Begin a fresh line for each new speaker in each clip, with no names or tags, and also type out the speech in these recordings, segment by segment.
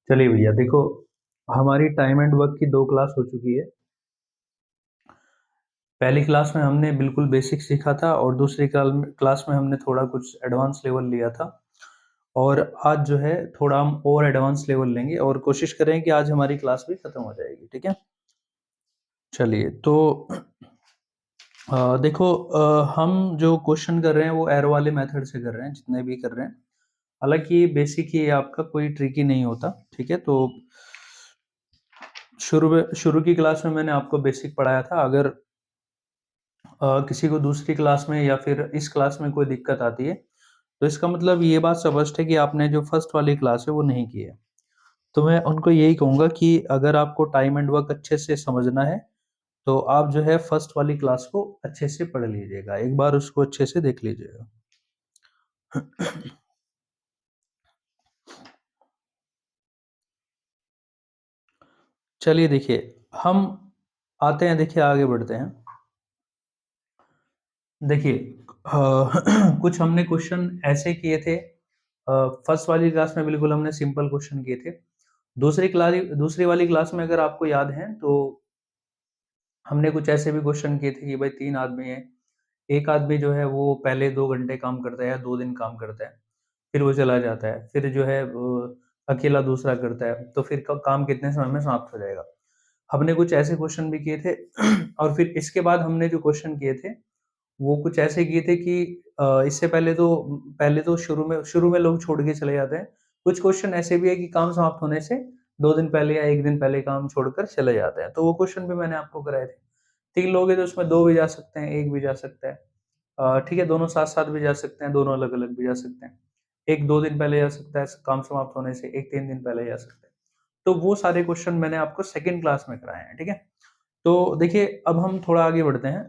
चलिए भैया देखो, हमारी टाइम एंड वर्क की 2 क्लास हो चुकी है। पहली क्लास में हमने बिल्कुल बेसिक सीखा था और दूसरी क्लास में हमने थोड़ा कुछ एडवांस लेवल लिया था। और आज जो है थोड़ा हम और एडवांस लेवल लेंगे और कोशिश करें कि आज हमारी क्लास भी खत्म हो जाएगी, ठीक है? चलिए तो देखो, हम जो क्वेश्चन कर रहे हैं वो एरो वाले मेथड से कर रहे हैं, जितने भी कर रहे हैं। हालाँकि ये बेसिक ही है, आपका कोई ट्रिकी नहीं होता, ठीक है? तो शुरू की क्लास में मैंने आपको बेसिक पढ़ाया था। अगर किसी को दूसरी क्लास में या फिर इस क्लास में कोई दिक्कत आती है, तो इसका मतलब ये बात स्पष्ट है कि आपने जो फर्स्ट वाली क्लास है वो नहीं की है। तो मैं उनको यही कहूँगा कि अगर आपको टाइम एंड वर्क अच्छे से समझना है, तो आप जो है फर्स्ट वाली क्लास को अच्छे से पढ़ लीजिएगा, एक बार उसको अच्छे से देख लीजिएगा। चलिए देखिए, हम आते हैं, देखिए आगे बढ़ते हैं। देखिए, कुछ हमने क्वेश्चन ऐसे किए थे। फर्स्ट वाली क्लास में बिल्कुल हमने सिंपल क्वेश्चन किए थे। दूसरी वाली क्लास में अगर आपको याद है तो हमने कुछ ऐसे भी क्वेश्चन किए थे कि भाई 3 आदमी हैं, एक आदमी जो है वो पहले 2 घंटे काम करता है या 2 दिन काम करता है, फिर वो चला जाता है, फिर जो है अकेला दूसरा करता है, तो फिर क काम कितने समय में समाप्त हो जाएगा। हमने कुछ ऐसे क्वेश्चन भी किए थे। और फिर इसके बाद हमने जो क्वेश्चन किए थे, वो कुछ ऐसे किए थे कि इससे पहले तो शुरू में लोग छोड़ के चले जाते हैं। कुछ क्वेश्चन ऐसे भी है कि काम समाप्त होने से 2 दिन पहले या 1 दिन पहले काम छोड़कर चले जाते हैं, तो वो क्वेश्चन भी मैंने आपको कराए थे। 3 लोग हैं तो उसमें 2 भी जा सकते हैं, 1 भी जा सकता है। ठीक है, दोनों साथ-साथ भी जा सकते हैं, दोनों अलग-अलग भी जा सकते हैं। एक 2 दिन पहले जा सकता है काम समाप्त होने से, एक 3 दिन पहले जा सकता है। तो वो सारे क्वेश्चन मैंने आपको सेकंड क्लास में कराए हैं, ठीक है? तो देखिए, अब हम थोड़ा आगे बढ़ते हैं।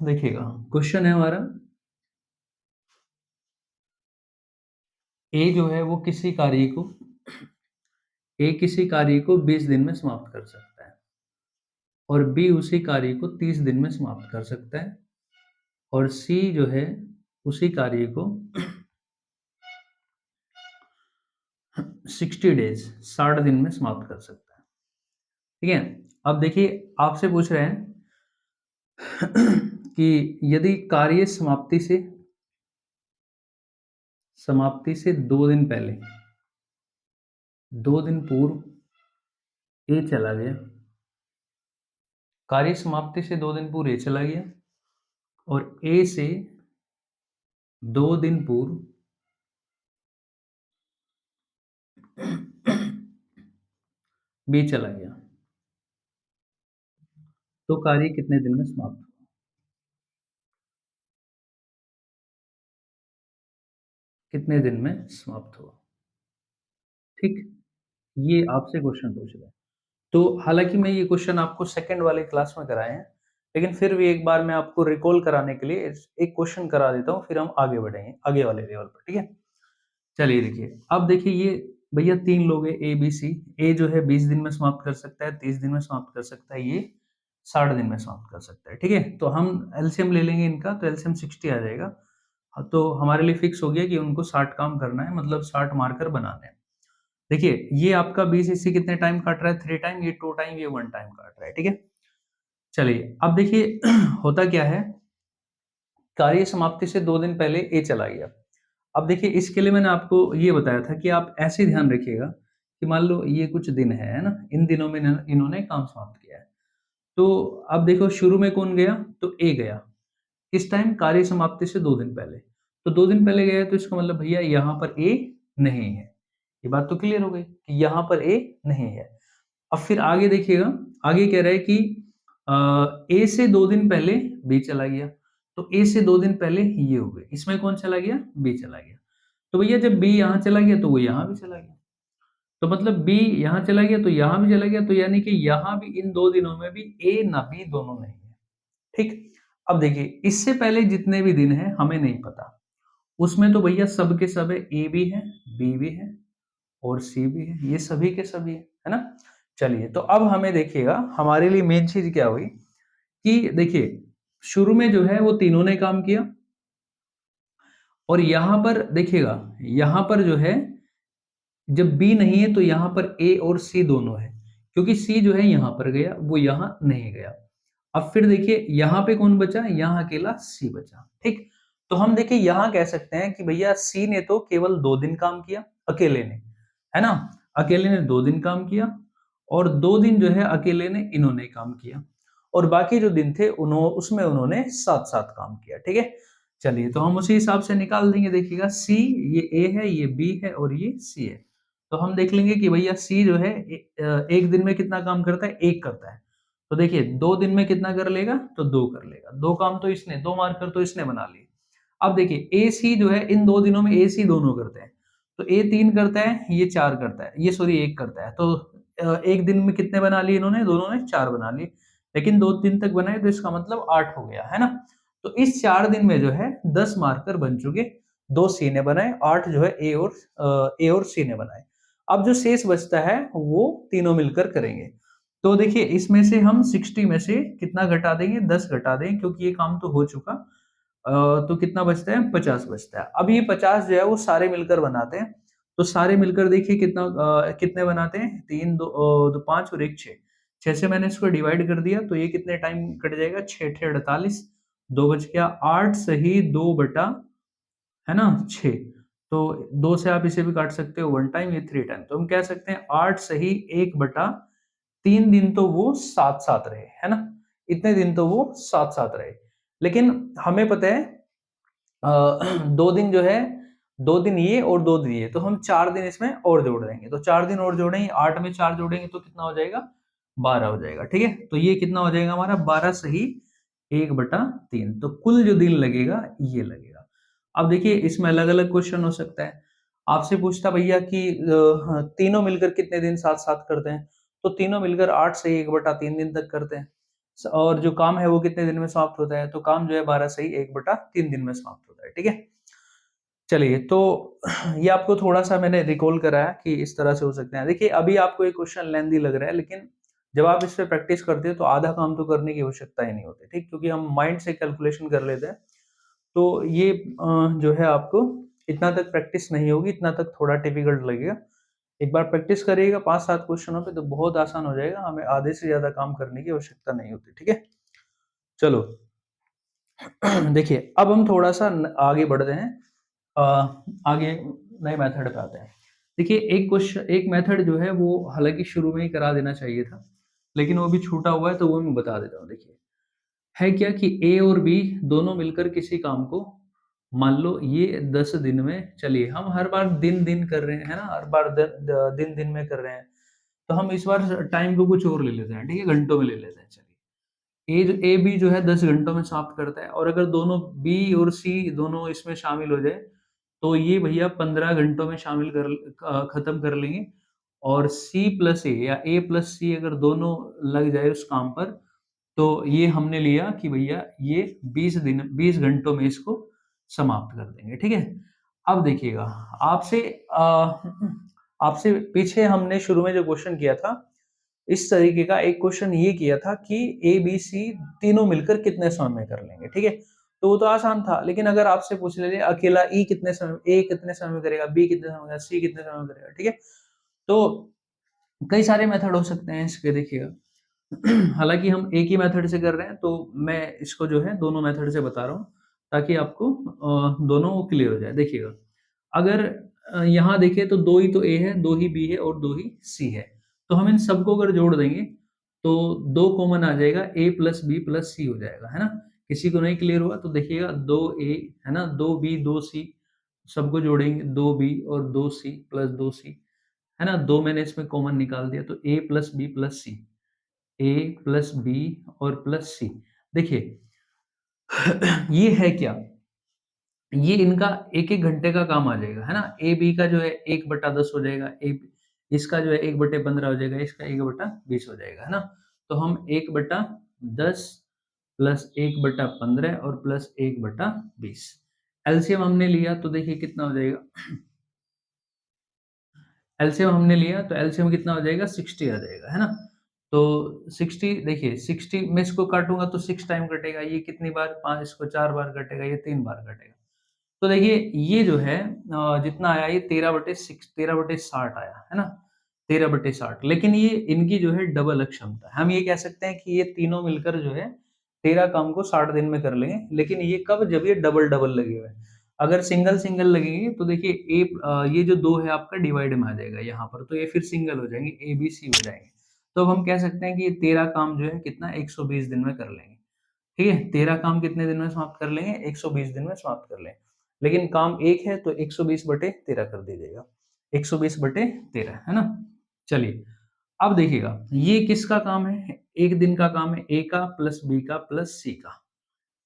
देखिएगा, क्वेश्चन है हमारा, ए जो है वो किसी कार्य को 20 दिन में समाप्त कर सकता है और बी उसी कार्य को 30 दिन में समाप्त कर सकता है और सी जो है उसी कार्य को 60 डेज 60 दिन में समाप्त कर सकता है, ठीक है? अब देखिए, आपसे पूछ रहे हैं कि यदि कार्य समाप्ति से 2 दिन पहले, 2 दिन पूर्व ए चला गया, कार्य समाप्ति से 2 दिन पूर्व ए चला गया और ए से 2 दिन पूर्व बी चला गया, तो कार्य कितने दिन में समाप्त हुआ? कितने दिन में समाप्त हुआ? ठीक, ये आपसे क्वेश्चन पूछ रहा है। तो हालाँकि मैं ये क्वेश्चन आपको सेकंड वाली क्लास में कराए हैं, लेकिन फिर भी एक बार मैं आपको रिकॉल कराने के लिए एक क्वेश्चन करा देता हूँ, फिर हम आगे बढ़ेंगे, आगे वाले लेवल पर, ठीक है? चलिए देखिए, अब देखिए ये भैया 3 लोग हैं ए, बी, सी। ए जो है 20 दिन में समाप्त कर सकता है, 30 दिन में समाप्त कर सकता है, ये 60 दिन में समाप्त कर सकता है, ठीक है? तो हम एलसीएम ले लेंगे इनका, तो एलसीएम 60 आ जाएगा। तो हमारे लिए फिक्स हो गया कि उनको 60 काम करना है, मतलब 60 मार्कर बनाने हैं। देखिए, ये आपका बीसीसी कितने टाइम काट रहा है? 3 टाइम, ये 2 टाइम, ये 1 टाइम काट रहा है, ठीक है? चलिए, अब देखिए होता क्या है, कार्य समाप्ति से 2 दिन पहले ए चला गया। अब देखिए, इसके लिए मैंने आपको ये बताया था कि आप ऐसे ध्यान रखिएगा कि मान लो ये कुछ दिन है ना? इन दिनों में इन्होंने काम समाप्त किया है। तो अब देखो, शुरू में कौन गया? तो ए गया। किस टाइम? कार्य समाप्ति से 2 दिन पहले। तो 2 दिन पहले गया है तो इसका मतलब भैया यहाँ पर ए नहीं है। ये बात तो क्लियर हो गई कि यहाँ पर ए नहीं है। अब फिर आगे देखिएगा, आगे कह रहा है कि ए से 2 दिन पहले बी चला गया। तो ए से 2 दिन पहले ये हो गए। इसमें कौन चला गया? बी चला गया। तो भैया जब बी यहाँ चला गया तो वो यहाँ भी चला गया। तो मतलब बी यहाँ चला गया तो यहाँ भी चला गया, तो यानी कि यहाँ भी इन 2 दिनों में भी ए ना बी दोनों नहीं है। ठीक? अब देखिए, इससे पहले जितने भी दिन हैं हमें नहीं पता। उसमें तो भैया सब के सब है, ए भी है, बी भी है और सी भी है। ये सभी के सभी है ना? चलिए, तो अब हमें देखिएगा, हमारे लिए मेन चीज़ क्या हुई कि देखिए, शुरू में जो है वो तीनों ने काम किया और यहाँ पर देखिएगा, यहाँ पर जो है जब बी नहीं है तो यहाँ पर ए और सी दोनों है, क्योंकि सी जो है यहाँ पर गया, वो यहाँ नहीं गया। अब फिर देखिए यहाँ पे कौन बचा, यहाँ अकेला सी बचा। ठीक, तो हम देखिए यहाँ कह सकते हैं कि भैया सी ने तो केवल 2 दिन काम किया अकेले ने, है ना, अकेले ने 2 दिन काम किया, और 2 दिन जो है अकेले ने इन्होंने काम किया, और बाकी जो दिन थे उसमें उन्होंने साथ साथ काम किया। ठीक है, चलिए तो हम उसी हिसाब से निकाल देंगे। देखिएगा सी, ये ए है, ये बी है और ये सी है। तो हम देख लेंगे कि भैया सी जो है एक दिन में कितना काम करता है, एक करता है। तो देखिए 2 दिन में कितना कर लेगा, तो 2 कर लेगा। 2 काम तो इसने, 2 मार्कर तो इसने बना लिए। अब देखिए ए सी जो है इन 2 दिनों में ए सी दोनों करते हैं, तो ए 3 करता है, ये 4 करता है, ये सॉरी 1 करता है। तो एक दिन में कितने बना लिए इन्होंने, दोनों ने 4 बना लिए, लेकिन 2 दिन तक बनाए तो इसका मतलब 8 हो गया, है ना। तो इस 4 दिन में जो है 10 मार्कर बन चुके, 2 सी ने बनाए, 8 जो है ए और सी ने बनाए। अब जो शेष बचता है वो तीनों मिलकर करेंगे। तो देखिए इसमें से हम 60 में से कितना घटा देंगे, 10 घटा देंगे, क्योंकि ये काम तो हो चुका। तो कितना बचता है, 50 बचता है। अब ये 50 जो है वो सारे मिलकर बनाते हैं। तो सारे मिलकर देखिए कितने बनाते हैं, 3 2 5 और 1 6। 6 से मैंने इसको डिवाइड कर दिया, तो ये कितने टाइम कट जाएगा, 6 6 48, 2 बच गया 8 सही 2 बटा, है ना, 6। तो 2 से आप इसे भी काट सकते हो 1 टाइम, ये 3 टाइम। तो हम कह सकते हैं 8 सही 1 बटा 3 दिन तो वो साथ-साथ रहे, है ना? इतने दिन तो वो साथ-साथ रहे। लेकिन हमें पता है 2 दिन जो है, 2 दिन ये और 2 दिन ये, तो हम 4 दिन इसमें और जोड़ देंगे। तो 4 दिन और जोड़ेंगे, 8 में 4 जोड़ेंगे तो कितना हो जाएगा, 12 हो जाएगा। ठीक है? तो ये कितना हो जाएगा हमारा, 12 सही 1/3। तो कुल जो दिन लगेगा ये लगेगा। अब देखिए इसमें अलग-अलग क्वेश्चन हो सकता है। आपसे पूछता भैया कि तीनों मिलकर कितने दिन साथ-साथ करते हैं? तो तीनों मिलकर 8 सही 1/3 दिन तक करते हैं। और जो काम है वो कितने दिन में समाप्त होता है? तो काम जो है 12 सही 1/3 दिन में समाप्त होता है। ठीक है? चलिए तो ये आपको थोड़ा-सा मैंने रिकॉल कराया कि इस तरह से हो सकते हैं। देखिए अभी आपको ये क्वेश्चन लेंथी लग रहा है, लेकिन जब आप इस पे प्रैक्टिस करते हो तो आधा काम तो करने की आवश्यकता ही नहीं होती, ठीक? क्योंकि हम माइंड से कैलकुलेशन कर लेते हैं। तो ये जो है आपको इतना तक प्रैक्टिस नहीं होगी, इतना तक थोड़ा डिफिकल्ट लगेगा। एक बार प्रैक्टिस करिएगा 5-7 क्वेश्चनों पे तो बहुत आसान हो जाएगा, हमें आधे से ज़्यादा काम करने की आवश्यकता नहीं होती, ठीक है? चलो देखिए अब हम थोड़ा-सा आगे बढ़ते हैं। अ, आगे नए मेथड पे आते हैं। देखिए एक मेथड जो है वो हालाँकि शुरू में ही करा देना चाहिए था, लेकिन वो भी छूटा हुआ है तो वो मैं बता देता हूँ देखिए। है क्या कि ए और बी दोनों मिलकर किसी काम को, मान लो ये 10 दिन में, चलिए हम हर बार दिन-दिन कर रहे हैं, है ना? हर बार दिन-दिन में कर रहे हैं। तो हम इस बार टाइम को कुछ और ले लेते हैं, ठीक है? घंटों में ले लेते हैं चलिए। ए बी जो है 10 घंटों में समाप्त करता है, और अगर दोनों बी और सी दोनों इसमें शामिल हो जाए, तो ये भैया 15 घंटों में खत्म कर लेंगे। और सी प्लस ए या ए प्लस सी अगर दोनों लग जाए उस काम पर, तो ये हमने लिया कि भैया ये 20 घंटों में इसको समाप्त कर देंगे, ठीक है? अब देखिएगा आपसे आपसे पीछे हमने शुरू में जो क्वेश्चन किया था, इस तरीके का एक क्वेश्चन ये किया था कि ए, बी, सी तीनों मिलकर कितने समय में कर लेंगे, ठीक है? तो वो तो आसान था, लेकिन अगर आपसे पूछ लीजिए अकेला ए कितने समय में करेगा, बी कितने समय में करेगा, सी कितने समय में करेगा, ठीक है? तो कई सारे मेथड हो सकते हैं इसके देखिएगा। हालाँकि हम एक ही मेथड से कर रहे हैं, तो मैं इसको जो है दोनों मेथड से बता रहा हूँ, ताकि आपको दोनों क्लियर हो जाए। देखिएगा, अगर यहाँ देखें तो 2 ही तो ए है, 2 ही बी है और 2 ही सी है। तो हम इन सबको अगर जोड़ देंगे, तो 2 कॉमन आ जाएगा, ए प्लस बी प्लस सी हो जाएगा, है ना? किसी को नहीं क्लियर हुआ तो देखिएगा 2 ए, है ना? 2 बी, 2 सी, सबको जोड़ेंगे 2 बी और 2 सी प्लस 2 सी, है ना? 2 मैंने इसमें कॉमन निकाल दिया, तो ए प्लस बी प्लस सी, ए प्लस बी और प्लस सी। देखिए ये है क्या? ये इनका 1-1 घंटे का काम आ जाएगा, है ना? ए बी का जो है 1/10 हो जाएगा, इसका जो है 1/15 हो जाएगा, इसका 1/20 हो जाएगा, है ना? तो हम 1/10 प्लस 1/15 और प्लस 1/20 एलसीएम हमने लिया तो देखिए कितना हो जाएगा। एलसीएम हमने लिया तो एलसीएम कितना हो जाएगा, 60 आ जाएगा, है ना? तो 60 देखिए 60 में इसको काटूँगा तो 6 टाइम कटेगा, ये कितनी बार 5 इसको 4 बार कटेगा, ये 3 बार कटेगा। तो देखिए ये जो है जितना आया ये 13/60 आया, है ना? 13/60 लेकिन ये इनकी जो है डबल क्षमता है। हम ये कह सकते हैं कि ये तीनों मिलकर जो है 13 काम को 60 दिन में कर लेंगे, लेकिन ये कब? जब ये डबल-डबल लगे हुए हैं। अगर सिंगल-सिंगल लगेंगे तो देखिए ये जो 2 है आपका डिवाइड में आ जाएगा यहाँ पर, तो ये फिर सिंगल हो जाएँगे, ए, बी, सी हो जाएँगे। तो अब हम कह सकते हैं कि ये 13 काम जो है कितना 120 दिन में कर लेंगे। ठीक है? 13 काम कितने दिन में समाप्त कर लेंगे? 120 दिन में समाप्त कर लेंगे। लेकिन काम 1 है तो 120/13 कर दीजिएगा। 120/13 है ना? चलिए, अब देखिएगा ये किसका काम है? 1 दिन का काम है, A का प्लस B का प्लस C का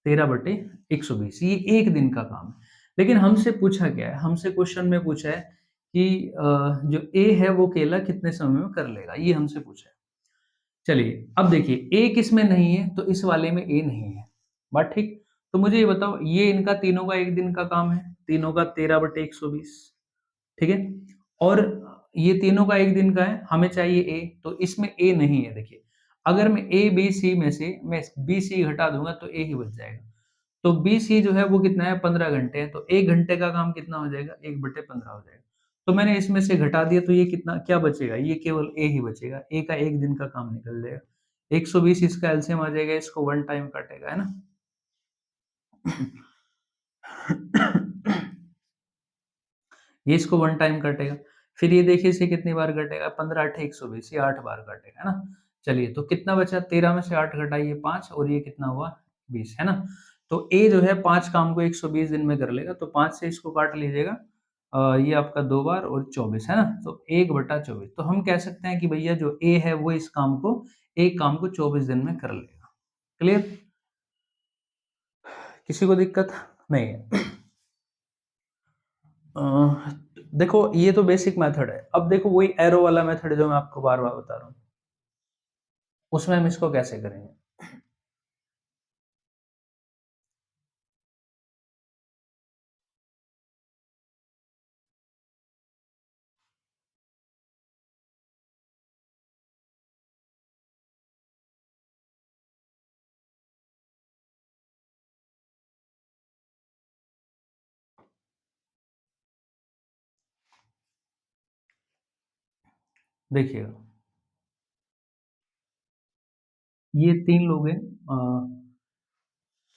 13/120 ये 1 दिन का काम है। लेकिन हमसे पूछा क्या है? हमसे क्वेश्चन में पूछा है कि जो A है वो अकेला कितने समय में कर लेगा? ये हमसे पूछा है। चलिए, अब देखिए A किसमें नहीं है, तो इस वाले में A नहीं है। बात ठीक? तो मुझे ये बताओ ये इनका तीनों का 1 दिन का काम है, तीनों का 13/120 ठीक है? और ये तीनों का 1 दिन का है, हमें चाहिए A तो इसमें A नहीं है देखिए। अगर मैं A, B, C में से मैं B, C घटा दूँगा तो A ही बच जाएगा। तो BC जो है वो कितना है 15 घंटे है, तो 1 घंटे का काम कितना हो जाएगा 1/15 हो जाएगा। तो मैंने इसमें से घटा दिया तो ये कितना क्या बचेगा? ये केवल A ही बचेगा। A का 1 दिन का काम निकल जाएगा। 120 इसका एलसीएम आ जाएगा, इसको 1 टाइम काटेगा, है ना? ये इसको 1 टाइम काटेगा। फिर ये देखिए इसे कितनी बार काटेगा 15 8 120 ये 8 बार काटेगा, है ना? चलिए तो कितना बचा 13 में से 8 घटाइए 5 और ये कितना हुआ 20 है ना? तो A जो है 5 काम को 120 दिन में कर लेगा तो 5 से इसको काट लीजिएगा। ये आपका 2 बार और 24 है ना? तो 1/24 तो हम कह सकते हैं कि भैया जो A है वो इस काम को एक काम को 24 दिन में कर लेगा। क्लियर? किसी को दिक्कत? नहीं है। अ, देखो ये तो बेसिक मेथड है। अब देखो वही एरो वाला मेथड जो मैं आपको बार-बार बता रहा हूँ, उसमें हम इसको कैसे करेंगे? देखिएगा, ये 3 लोग हैं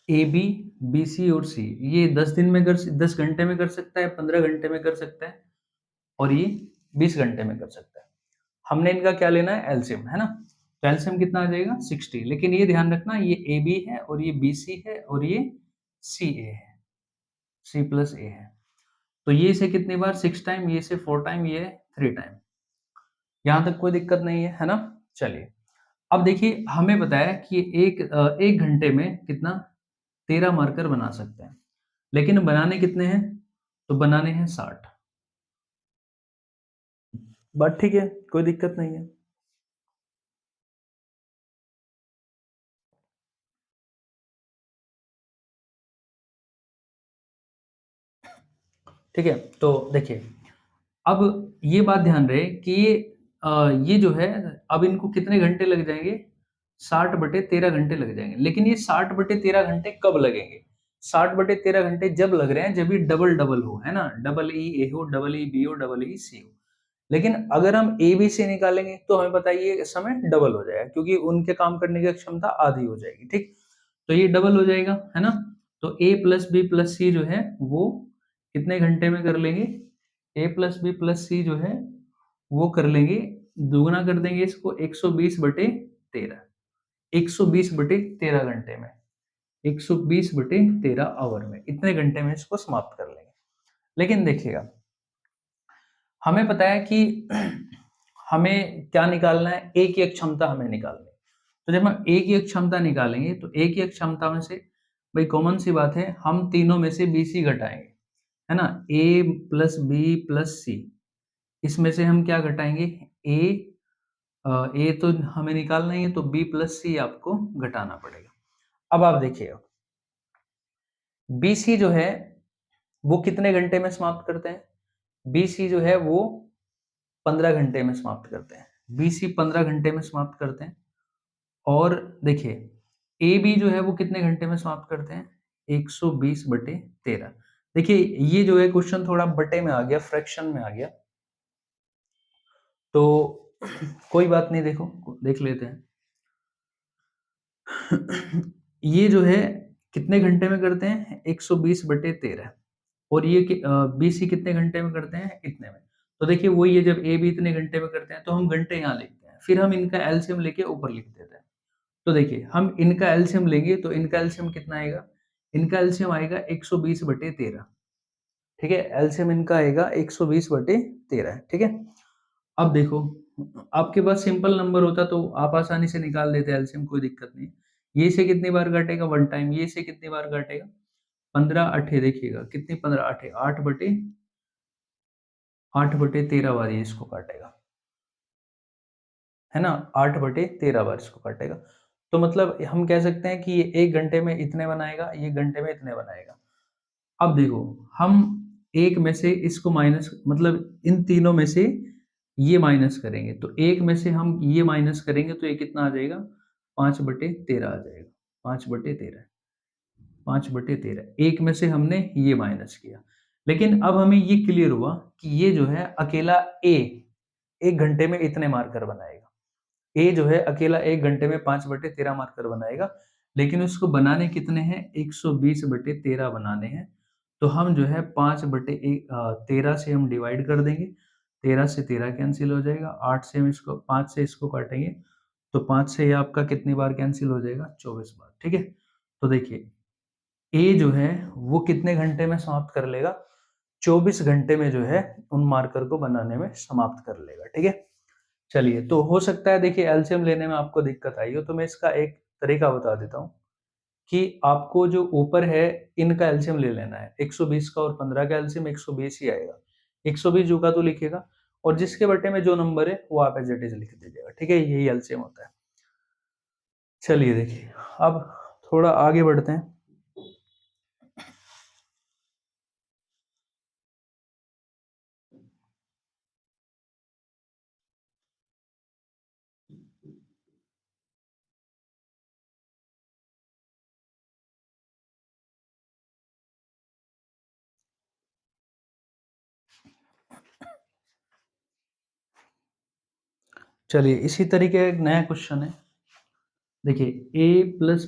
ए, बी, बी, सी और सी। ये 10 दिन में 10 घंटे में कर सकता है, 15 घंटे में कर सकता है और ये 20 घंटे में कर सकता है। हमने इनका क्या लेना है? एलसीएम, है ना? तो एलसीएम कितना आ जाएगा? 60 लेकिन ये ध्यान रखना ये ए, बी है और ये बी, सी है और ये सी, ए है, सी प्लस ए है। तो ये इसे कितनी बार 6 टाइम, ये इसे 4 टाइम, ये 3 टाइम। यहाँ तक कोई दिक्कत नहीं है ना? चलिए, अब देखिए हमें बताया कि 1 घंटे में कितना 13 मार्कर बना सकते हैं, लेकिन बनाने कितने हैं? तो बनाने हैं 60। बात ठीक है, कोई दिक्कत नहीं है। ठीक है, तो देखिए, अब ये बात ध्यान रहे कि ये जो है अब इनको कितने घंटे लग जाएँगे? 60/13 घंटे लग जाएँगे, लेकिन ये 60/13 घंटे कब लगेंगे? 60/13 घंटे जब लग रहे हैं जब ये डबल-डबल हो, है ना? डबल ई ए हो, डबल ई बी हो, डबल ई सी हो। लेकिन अगर हम ए, बी, सी निकालेंगे तो हमें पता है ये समय डबल हो जाएगा क्योंकि उनके काम करने की क्षमता आधी हो जाएगी, ठीक? तो ये डबल हो जाएगा, है ना? तो A प्लस बी प्लस सी जो है वो कितने घंटे में कर लेंगे? A प्लस बी प्लस सी जो है वो कर लेंगे, दुगुना कर देंगे इसको 120/13 120/13 घंटे में, 120/13 आवर में, इतने घंटे में इसको समाप्त कर लेंगे। लेकिन देखिएगा, हमें पता है कि हमें क्या निकालना है? A की अक्षमता हमें निकालनी है। तो जब हम A की अक्षमता निकालेंगे तो A की अक्षमता में से भाई कॉमन सी बात है, हम तीनों में से BC घटाएँगे, है ना? A plus B plus C इसमें से हम क्या घटाएँगे? A A तो हमें निकालना ही है तो B प्लस C आपको घटाना पड़ेगा। अब आप देखिएगा, BC जो है वो कितने घंटे में समाप्त करते हैं? BC जो है वो 15 घंटे में समाप्त करते हैं। BC 15 घंटे में समाप्त करते हैं और देखिए AB जो है वो कितने घंटे में समाप्त करते हैं? 120/13 देखिए ये जो है क्वेश्चन थोड़ा बटे में आ गया, फ्रैक्शन में आ गया, तो कोई बात नहीं, देखो देख लेते हैं। ये जो है कितने घंटे में करते हैं? 120/13। और ये बीसी कितने घंटे में करते हैं? इतने में। तो देखिए वही है, जब ए बी इतने घंटे में करते हैं तो हम घंटे यहाँ लिखते हैं, फिर हम इनका एलसीएम लेके ऊपर लिख देते हैं। तो देखिए हम इनका एलसीएम लेंगे तो इनका एलसीएम कितना आएगा? इनका एलसीएम आएगा 120/13। ठीक है, एलसीएम इनका आएगा 120/13। ठीक है, अब देखो आपके पास सिंपल नंबर होता तो आप आसानी से निकाल देते एलसीएम, कोई दिक्कत नहीं। ये से कितनी बार काटेगा? One time. ये से कितनी बार काटेगा? 15 अठे, देखिएगा कितनी, 15 अठे 8/13 बार ये इसको काटेगा, है ना? 8/13 बार इसको काटेगा। तो मतलब हम कह सकते हैं कि ये 1 घंटे में इतने बनाएगा, ये घंटे में इतने बनाएगा। अब देखो हम एक में से इसको माइनस, मतलब इन तीनों में से ये माइनस करेंगे, तो एक में से हम ये माइनस करेंगे तो ये कितना आ जाएगा? 5/13 आ जाएगा। 5/13, 5/13, एक में से हमने ये माइनस किया। लेकिन अब हमें ये क्लियर हुआ कि ये जो है अकेला ए 1 घंटे में इतने मार्कर बनाएगा। ए जो है अकेला 1 घंटे में 5/13 मार्कर बनाएगा, लेकिन उसको बनाने कितने हैं? 120/13 बनाने हैं। तो हम जो है 13 से हम डिवाइड कर देंगे, 13 से 13 कैंसिल हो जाएगा, 8 से हम इसको 5 से इसको काटेंगे, तो 5 से ये आपका कितनी बार कैंसिल हो जाएगा? 24 बार। ठीक है? तो देखिए ए जो है वो कितने घंटे में समाप्त कर लेगा? 24 घंटे में जो है उन मार्कर को बनाने में समाप्त कर लेगा। ठीक है? चलिए, तो हो सकता है देखिए एलसीएम लेने में आपको दिक्कत आई हो, तो मैं इसका एक तरीका बता देता हूँ कि आपको जो ऊपर है इनका एलसीएम ले लेना है। 120 का और 15 का एलसीएम 120 ही आएगा। 120 जो का तो लिखेगा, और जिसके बटे में जो नंबर है वो आप एज इट इज लिख दीजिएगा। ठीक है, यही एलसीएम होता है। चलिए देखिए, अब थोड़ा आगे बढ़ते हैं। चलिए इसी तरीके का एक नया क्वेश्चन है। देखिए ए प्लस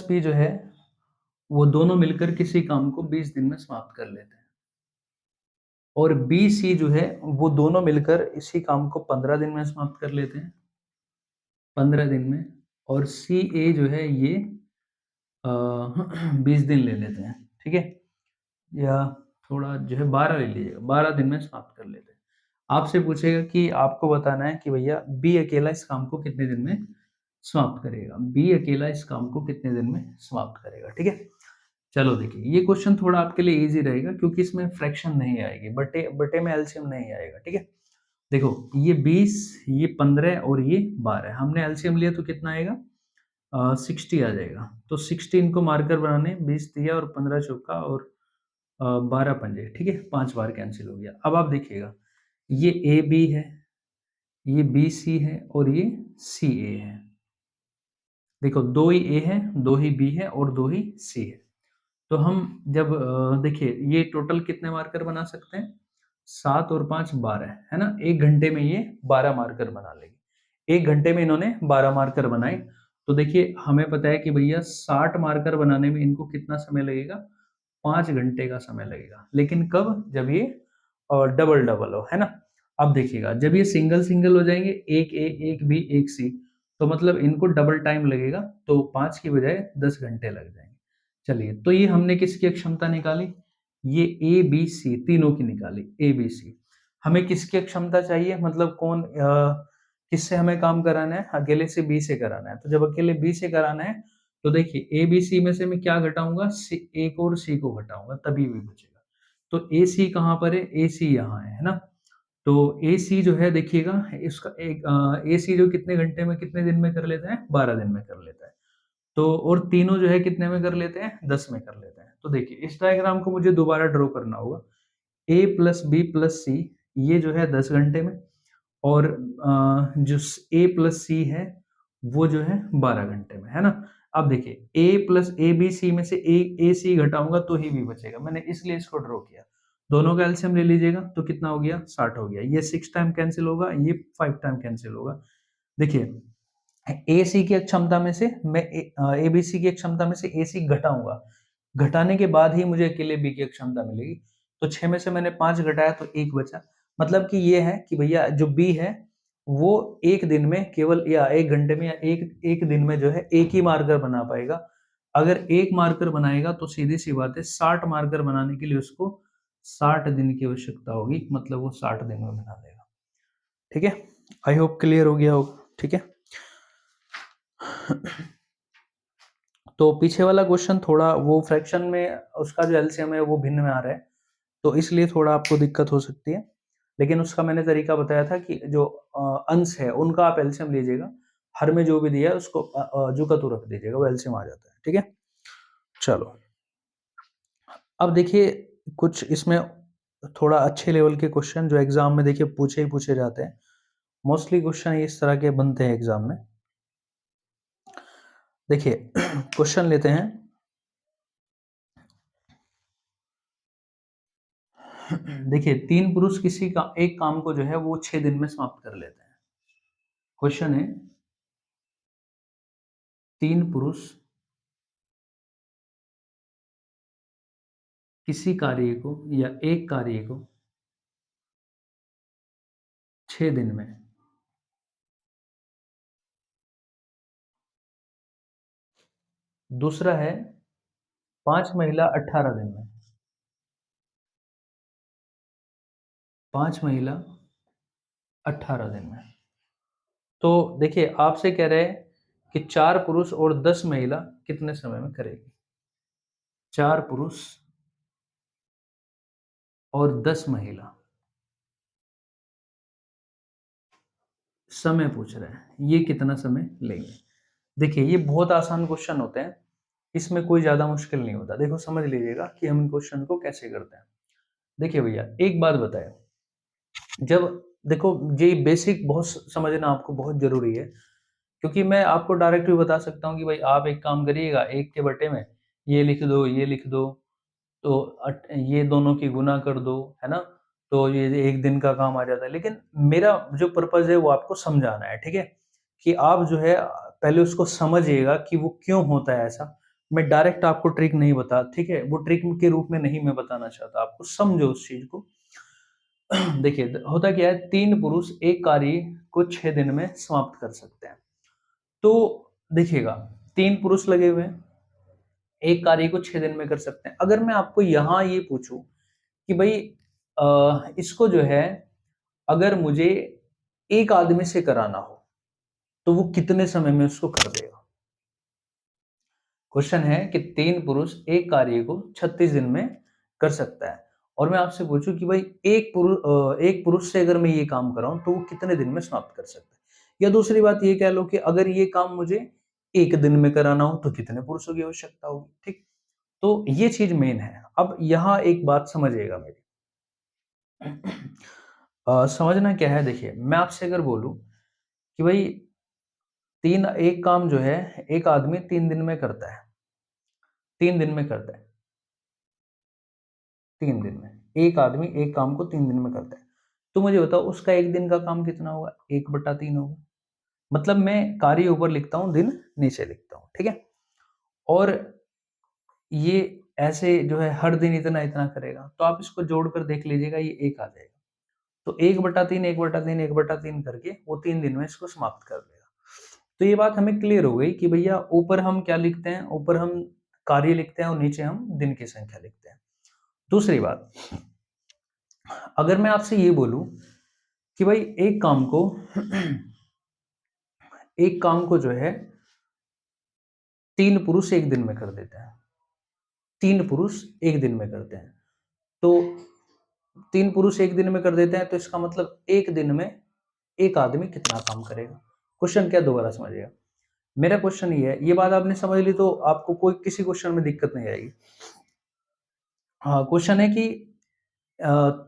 बी जो है वो दोनों मिलकर किसी काम को 20 दिन में समाप्त कर लेते हैं, और बी सी जो है वो दोनों मिलकर इसी काम को 15 दिन में समाप्त कर लेते हैं, 15 दिन में। और सी ए जो है ये 20 दिन ले लेते हैं। ठीक है, या थोड़ा जो है 12 ले लीजिएगा, 12 दिन में समाप्त कर लेते हैं। आपसे पूछेगा कि आपको बताना है कि भैया बी अकेला इस काम को कितने दिन में समाप्त करेगा, बी अकेला इस काम को कितने दिन में समाप्त करेगा। ठीक है, चलो देखिए ये क्वेश्चन थोड़ा आपके लिए इजी रहेगा क्योंकि इसमें फ्रैक्शन नहीं आएगी, बटे बटे में एलसीएम नहीं आएगा। ठीक है, देखो ये 20, ये 15 और ये 12, हमने एलसीएम लिया तो कितना आएगा? 60 आ जाएगा। तो 60 इनको मार्कर बनाने, 20 दिया और 15 चौका और 12 पंजे। ठीक है, 5 बार कैंसिल हो गया। अब आप देखिएगा ये ए बी है, ये बी सी है और ये सी ए है। देखो दो ही ए है, दो ही बी है और दो ही सी है। तो हम जब देखिए ये टोटल कितने मार्कर बना सकते हैं? 7 और 5 12, है ना? 1 घंटे में ये 12 मार्कर बना लेंगे। 1 घंटे में इन्होंने 12 मार्कर बनाए। तो देखिए हमें पता है कि भैया 60 मार्कर बनाने में इनको कितना समय लगेगा? 5 घंटे का समय लगेगा। लेकिन कब? जब ये डबल-डबल हो, है ना? अब देखिएगा जब ये सिंगल-सिंगल हो जाएँगे, एक ए, एक बी, एक सी, तो मतलब इनको डबल टाइम लगेगा, तो 5 की बजाय 10 घंटे लग जाएँगे। चलिए, तो ये हमने किसकी क्षमता निकाली? ये ए, बी, सी तीनों की निकाली, ए, बी, सी। हमें किसकी क्षमता चाहिए? मतलब किससे हमें काम कराना है? अकेले से बी से कराना है। तो जब अकेले बी से कराना है, तो देखिए ए, बी, सी में से मैं क्या घटाऊँगा? सी, ए को और सी को घटाऊँगा, तभी बी बचेगा। तो ए, सी कहाँ पर है? ए, सी यहाँ है ना? तो ए, सी जो है देखिएगा इसका ए, सी जो कितने घंटे में, कितने दिन में कर लेता है? 12 दिन में कर लेता है। तो और तीनों जो है कितने में कर लेते हैं? 10 में कर लेते हैं। तो देखिए इस डायग्राम को मुझे दोबारा ड्रॉ करना होगा। ए प्लस बी प्लस सी ये जो है 10 घंटे में, और जो ए प्लस सी है वो जो है 12 घंटे में, है ना? अब देखिए ए प्लस ए बी सी में से ए सी घटाऊंगा तो ही बी बचेगा, मैंने इसलिए इसको ड्रॉ किया। दोनों का एलसीएम ले लीजिएगा तो कितना हो गया, 60 हो गया। ये 6 टाइम कैंसिल होगा, ये 5 टाइम कैंसिल होगा। देखिए ए सी की क्षमता में से मैं ए बी सी की क्षमता में से ए सी घटाऊंगा, घटाने के बाद ही मुझे अकेले बी की क्षमता मिलेगी। तो 6 में से मैंने 5 घटाया तो 1 बचा। मतलब कि ये है कि भैया जो बी है वो एक दिन में केवल या 1 घंटे में या एक दिन में जो है एक ही मार्कर बना पाएगा। अगर एक मार्कर बनाएगा तो सीधी सी बात है 60 मार्कर बनाने के लिए उसको 60 दिन की आवश्यकता होगी, मतलब वो 60 दिन में बना देगा। ठीक है, आई होप क्लियर हो गया होगा। ठीक है, तो पीछे वाला क्वेश्चन थोड़ा वो फ्रैक्शन में उसका जो एलसीएम है वो भिन्न में आ रहा है, तो इसलिए थोड़ा आपको दिक्कत हो सकती है। लेकिन उसका मैंने तरीका बताया था कि जो अंश है उनका आप एलसीएम लीजिएगा, हर में जो भी दिया है उसको जो का तू रख दीजिएगा, वो एलसीएम आ जाता है। ठीक है, चलो अब देखिए कुछ इसमें थोड़ा अच्छे लेवल के क्वेश्चन जो एग्जाम में देखिए पूछे ही पूछे जाते हैं। मोस्टली क्वेश्चन इस तरह के बनते हैं एग्जाम में। देखिए क्वेश्चन लेते हैं। देखिए 3 पुरुष किसी का एक काम को जो है वो 6 दिन में समाप्त कर लेते हैं। क्वेश्चन है 3 पुरुष किसी कार्य को या एक कार्य को 6 दिन में, दूसरा है 5 महिला 18 दिन में, 5 महिला 18 दिन में। तो देखिए आपसे कह रहे हैं कि 4 पुरुष और 10 महिला कितने समय में करेगी। 4 पुरुष और 10 महिला समय पूछ रहे हैं, ये कितना समय लेंगे। देखिए ये बहुत आसान क्वेश्चन होते हैं, इसमें कोई ज्यादा मुश्किल नहीं होता। देखो समझ लीजिएगा कि हम इन क्वेश्चन को कैसे करते हैं। देखिए भैया एक बात बताए, जब देखो ये बेसिक बहुत समझना आपको बहुत जरूरी है, क्योंकि मैं आपको डायरेक्ट भी बता सकता हूँ कि भाई आप एक काम करिएगा, एक के बटे में ये लिख दो ये लिख दो, तो ये दोनों की गुना कर दो, है ना, तो ये एक दिन का काम आ जाता है। लेकिन मेरा जो पर्पज है वो आपको समझाना है। ठीक है, कि आप जो है पहले उसको समझिएगा कि वो क्यों होता है ऐसा। मैं डायरेक्ट आपको ट्रिक नहीं बता, ठीक है, वो ट्रिक के रूप में नहीं मैं बताना चाहता, आपको समझो उस चीज को। देखिए होता क्या है, 3 पुरुष एक कार्य को 6 दिन में समाप्त कर सकते हैं। तो देखिएगा 3 पुरुष लगे हुए हैं, एक कार्य को 6 दिन में कर सकते हैं। अगर मैं आपको यहाँ ये पूछूं कि भाई इसको जो है अगर मुझे एक आदमी से कराना हो तो वो कितने समय में उसको कर देगा। क्वेश्चन है कि 3 पुरुष एक कार्य को 36 दिन में कर सकता है, और मैं आपसे पूछूं कि भाई एक पुरुष से अगर मैं ये काम कराऊं तो वो कितने दिन में समाप्त कर सकता है। या दूसरी बात ये कह लो कि अगर ये काम मुझे एक दिन में कराना हो तो कितने पुरुषों की आवश्यकता होगी। ठीक, तो ये चीज मेन है। अब यहाँ एक बात समझिएगा मेरी। समझना क्या है, देखिए मैं आपसे अगर बोलूं कि भाई तीन एक काम जो है एक आदमी 3 दिन में करता है, 3 दिन में करता है, 3 दिन में एक आदमी एक काम को 3 दिन में करता है। तो मुझे बताओ उसका एक दिन का काम कितना होगा, 1/3 होगा। मतलब मैं कार्य ऊपर लिखता हूँ, दिन नीचे लिखता हूँ। ठीक है, और ये ऐसे जो है हर दिन इतना इतना करेगा, तो आप इसको जोड़कर देख लीजिएगा, ये एक आ जाएगा। तो 1/3 1/3 1/3 करके वो 3 दिन में इसको समाप्त कर देगा। तो ये बात हमें क्लियर हो गई कि भैया ऊपर हम क्या लिखते हैं, ऊपर हम कार्य लिखते हैं और नीचे हम दिन की संख्या लिखते हैं। दूसरी बात, अगर मैं आपसे ये बोलूं कि भाई एक काम को जो है 3 पुरुष एक दिन में कर देते हैं, 3 पुरुष एक दिन में करते हैं, तो 3 पुरुष एक दिन में कर देते हैं, तो इसका मतलब एक दिन में एक आदमी कितना काम करेगा। क्वेश्चन क्या, दोबारा समझिएगा। मेरा क्वेश्चन ये है, ये बात आपने समझ ली तो आपको कोई किसी क्वेश्चन में दिक्कत नहीं आएगी। हाँ, क्वेश्चन है कि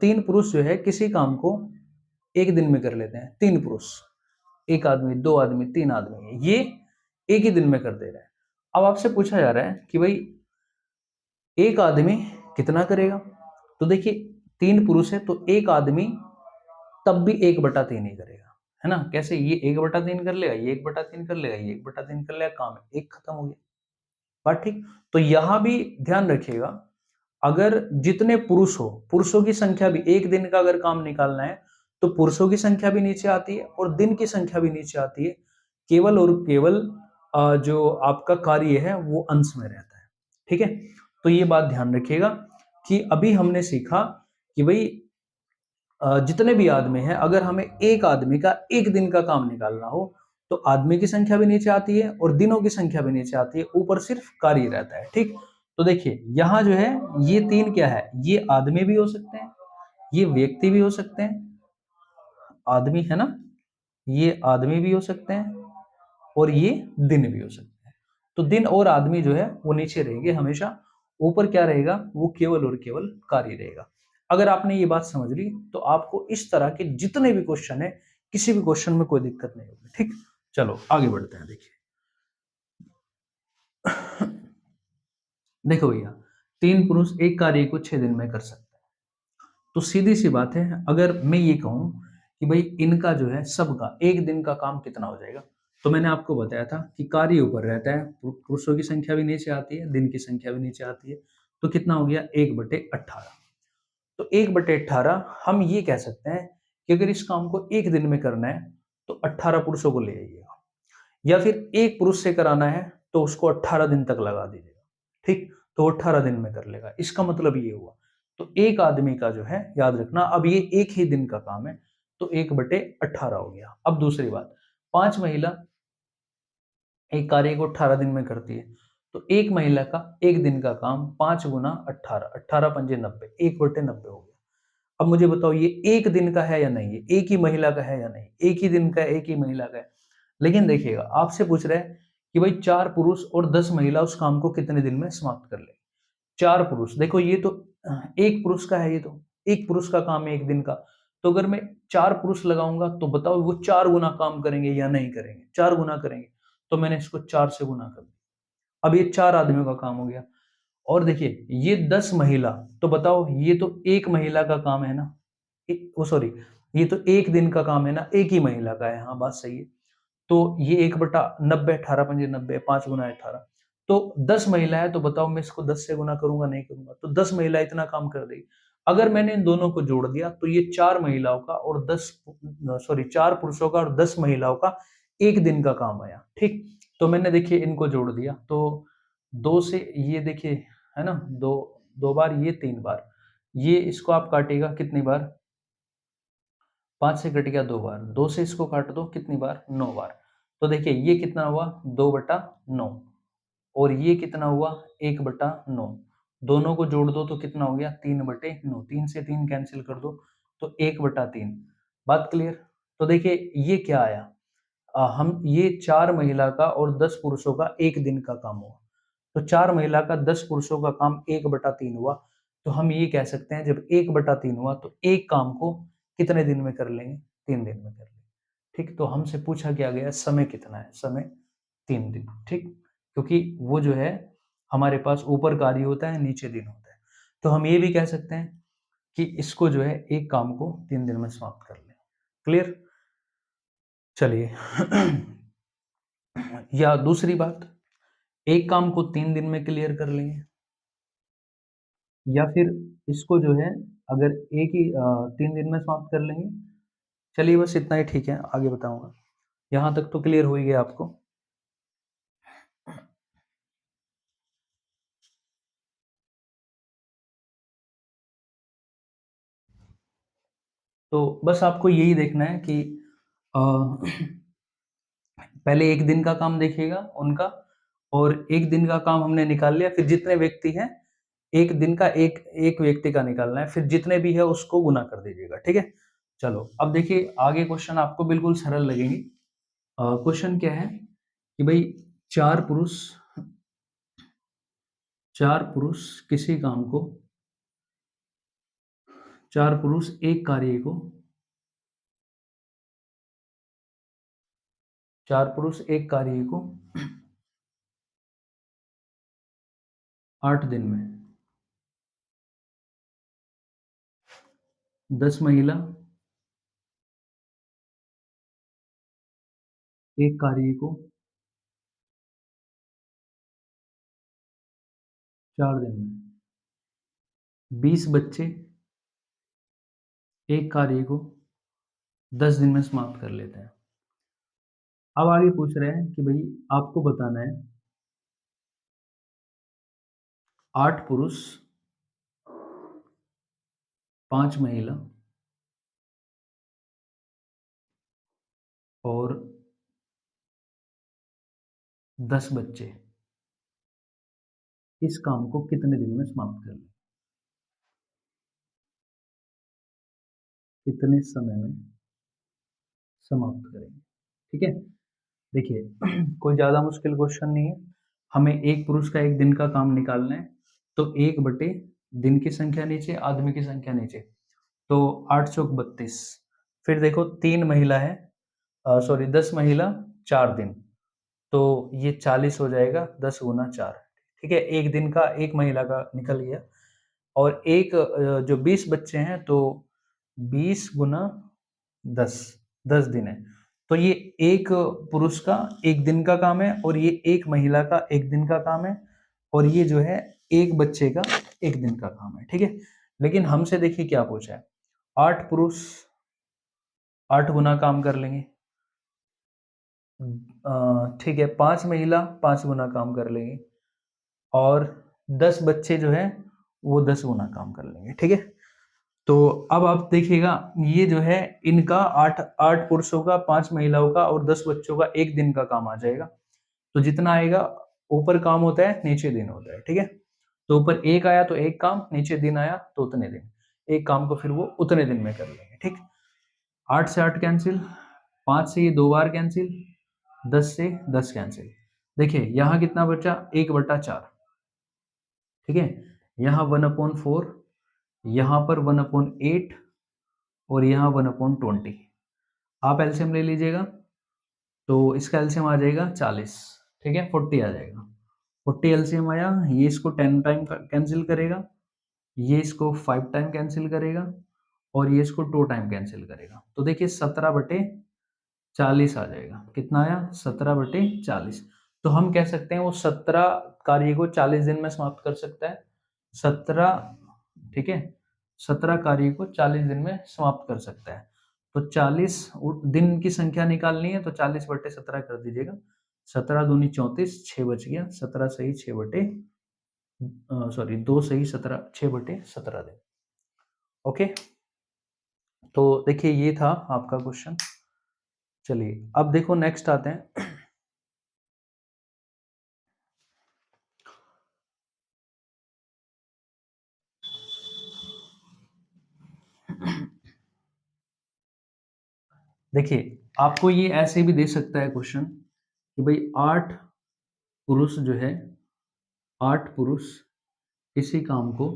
3 पुरुष जो है किसी काम को एक दिन में कर लेते हैं, 3 पुरुष, एक आदमी 2 आदमी 3 आदमी, ये एक ही दिन में कर दे रहे हैं। अब आपसे पूछा जा रहा है कि भाई एक आदमी कितना करेगा? तो देखिए 3 पुरुष है तो एक आदमी तब भी 1/3 ही करेगा, है ना? कैसे? ये 1/3 कर लेगा, ये 1/3 कर लेगा, ये 1/3 कर लेगा, काम एक खत्म हो गया। बात ठीक? तो यहां भी ध्यान रखिएगा, अगर जितने पुरुष हो, पुरुषों की संख्या भी एक दिन का अगर काम निकालना है, तो पुरुषों की संख्या भी नीचे आती है और दिन की संख्या भी नीचे आती है। केवल और केवल जो आपका कार्य है वो अंश में रहता है। ठीक है? तो ये बात ध्यान रखिएगा कि अभी हमने सीखा कि भाई जितने भी आदमी हैं, अगर हमें एक आदमी का एक दिन का काम निकालना हो, तो आदमी की संख्या भी नीचे आती है और दिनों की संख्या भी नीचे आती है, ऊपर सिर्फ कार्य रहता है। ठीक? तो देखिए यहाँ जो है ये 3 क्या है? ये आदमी भी हो सकते हैं, ये व्यक्ति भी हो सकते हैं, आदमी है ना? ये आदमी भी हो सकते हैं और ये दिन भी हो सकते हैं। तो दिन और आदमी जो है वो नीचे रहेंगे हमेशा, ऊपर क्या रहेगा? वो केवल और केवल कार्य रहेगा। अगर आपने ये बात समझ ली तो आपको इस तरह के जितने भी क्वेश्चन है, किसी भी क्वेश्चन में कोई दिक्कत नहीं होगी। ठीक? चलो आगे बढ़ते हैं। देखिए देखो भैया, 3 पुरुष एक कार्य को 6 दिन में कर सकते हैं। तो सीधी सी बात है, अगर मैं ये कहूं कि भाई इनका जो है सबका एक दिन का काम कितना हो जाएगा, तो मैंने आपको बताया था कि कार्य ऊपर रहता है, पुरुषों की संख्या भी नीचे आती है, दिन की संख्या भी नीचे आती है। तो कितना हो गया? 1/18। तो 1/18 हम ये कह सकते हैं कि अगर इस काम को एक दिन में करना है तो 18 पुरुषों को ले आइएगा, या फिर एक पुरुष से कराना है तो उसको 18 दिन तक लगा दीजिएगा। ठीक? तो 18 दिन में कर लेगा। इसका मतलब ये हुआ, तो एक आदमी का जो है, याद रखना, अब ये एक ही दिन का काम है, तो 1/18 हो गया। अब दूसरी बात, 5 महिला एक कार्य को 18 दिन में करती है, तो एक महिला का एक दिन का काम 5 गुना 18, 18 पंजे 90, 1/90 हो गया। अब मुझे बताओ ये एक दिन का है या नहीं है? एक ही महिला का है या नहीं? एक ही दिन का है, एक ही महिला का है। लेकिन देखिएगा, आपसे पूछ रहा है कि भाई 4 पुरुष और 10 महिला उस काम को कितने दिन में समाप्त कर ले? 4 पुरुष, देखो ये तो एक पुरुष का है, ये तो एक पुरुष का काम है एक दिन का। तो अगर मैं 4 पुरुष लगाऊंगा तो बताओ वो 4 गुना काम करेंगे या नहीं करेंगे? 4 गुना करेंगे। तो मैंने इसको 4 से गुना कर दिया। अब ये 4 आदमियों का काम हो गया। और देखिए ये 10 महिला, तो बताओ ये तो एक महिला का काम है ना? ओ सॉरी, ये तो एक दिन का काम है ना, एक ही महिला का है। हाँ, बात सही है। तो ये 1/90, 18 पंजे 90, 5 गुना 18। तो 10 महिला है, तो बताओ मैं इसको 10 से गुना करूंगा? नहीं करूंगा। तो 10 महिला इतना काम कर देगी। अगर मैंने इन दोनों को जोड़ दिया तो ये 4 महिलाओं का और 10 सॉरी 4 पुरुषों का और 10 महिलाओं का एक दिन का काम आया। ठीक? तो मैंने देखिए इनको जोड़ दिया, तो 2 से ये देखिए, है ना, 2 2 बार, ये 3 बार, ये इसको आप काटिएगा कितनी बार? 5 से कट गया 2 बार, 2 से इसको काट दो कितनी बार? 9 बार। तो देखिए ये कितना हुआ? 2/9। और ये कितना हुआ? 1/9। दोनों को जोड़ दो तो कितना हो गया? 3/9। 3 से 3 कैंसिल कर दो तो 1/3। बात क्लियर? तो देखिए ये क्या आया? हम ये 4 महिला का और 10 पुरुषों का एक दिन का काम हुआ। तो 4 महिला का 10 पुरुषों का काम 1/3 हुआ। तो हम ये कह सकते हैं जब 1/3 हुआ तो एक काम को कितने दिन में कर लेंगे? 3 दिन में कर लेंगे। ठीक? तो हमसे पूछा क्या गया? समय कितना है? समय 3 दिन। ठीक? क्योंकि वो जो है हमारे पास ऊपर कार्य होता है, नीचे दिन होता है। तो हम ये भी कह सकते हैं कि इसको जो है एक काम को 3 दिन में समाप्त कर लें। क्लियर? चलिए या दूसरी बात, एक काम को 3 दिन में क्लियर कर लेंगे, या फिर इसको जो है अगर एक ही 3 दिन में समाप्त कर लेंगे। चलिए बस इतना ही ठीक है, आगे बताऊंगा। यहाँ तक तो क्लियर हो ही गया आपको। तो बस आपको यही देखना है कि अ, पहले एक दिन का काम देखिएगा उनका, और एक दिन का काम हमने निकाल लिया, फिर जितने व्यक्ति हैं एक दिन का एक एक व्यक्ति का निकालना है, फिर जितने भी है उसको गुना कर दीजिएगा। ठीक है? चलो अब देखिए आगे क्वेश्चन आपको बिल्कुल सरल लगेंगे। क्वेश्चन क्या है कि भाई चार पुरुष चार पुरुष किसी काम को, चार पुरुष एक कार्य को, चार पुरुष एक कार्य को 8 दिन में 10 महिला, एक कार्य को 4 दिन में, 20 बच्चे एक कार्य को 10 दिन में समाप्त कर लेते हैं। अब आगे पूछ रहे हैं कि भई आपको बताना है 8 पुरुष, 5 महिला और 10 बच्चे इस काम को कितने दिन में समाप्त कर लें? कितने समय में समाप्त करेंगे? ठीक है? देखिए कोई ज़्यादा मुश्किल क्वेश्चन नहीं है। हमें एक पुरुष का एक दिन का काम निकालना है, तो 1 बटे दिन की संख्या नीचे, आदमी की संख्या नीचे, तो 8 चौक 32। फिर देखो 3 महिला है, सॉरी 10 महिला 4 दिन, तो ये 40 हो जाएगा 10 गुना 4। ठीक है? 1 दिन का 1 महिला का निकल गया और एक जो 20 बच्चे हैं तो 20 गुना 10, 10 दिन है। तो ये एक पुरुष का 1 दिन का काम है और ये एक महिला का 1 दिन का काम है और ये जो है एक बच्चे का 1 दिन का काम है। ठीक है? लेकिन हमसे देखिए क्या पूछा है? 8 पुरुष 8 गुना काम कर लेंगे। ठीक है, 5 महिला 5 गुना काम कर लेंगी और 10 बच्चे जो हैं वो 10 गुना काम कर लेंगे। ठीक है? तो अब आप देखिएगा ये जो है इनका 8 पुरुषों का, 5 महिलाओं का और 10 बच्चों का 1 दिन का काम आ जाएगा। तो जितना आएगा, ऊपर काम होता है, नीचे दिन होता है। ठीक है? तो ऊपर 1 आया तो 1 काम, नीचे दिन आया तो उतने दिन। एक काम को फिर वो उतने दिन में कर लेंगे। ठीक? 8 से 8 कैंसिल, 5 से ये 2 बार कैंसिल, 10 से 10 कैंसिल। देखिए यहाँ कितना बचा? 1/4। ठीक है? यहाँ 1/4, यहाँ पर 1/8 और यहाँ 1/20। आप एलसीएम ले लीजिएगा तो इसका एलसीएम आ जाएगा 40। ठीक है? 40 आ जाएगा। 40 एलसीएम आया, ये इसको 10 टाइम कैंसिल करेगा, ये इसको 5 टाइम कैंसिल करेगा और ये इसको 2 टाइम कैंसिल करेगा। तो देखिए 17/40 आ जाएगा। कितना आया? 17/40। तो हम कह सकते हैं वो 17 कार्य को 40 दिन में समाप्त कर सकता है। 17, ठीक है? 17 कार्य को 40 दिन में समाप्त कर सकता है। तो 40 दिन की संख्या निकालनी है तो 40/17 कर दीजिएगा। 17 दूनी 34, 6 बच गया। 17 सही 6 बटे सॉरी 2 सही 17, 6/17 दिन। ओके? तो देखिए ये था आपका क्वेश्चन। चलिए अब देखो नेक्स्ट आते हैं। देखिए आपको ये ऐसे भी दे सकता है क्वेश्चन कि भाई 8 पुरुष जो है, 8 पुरुष इसी काम को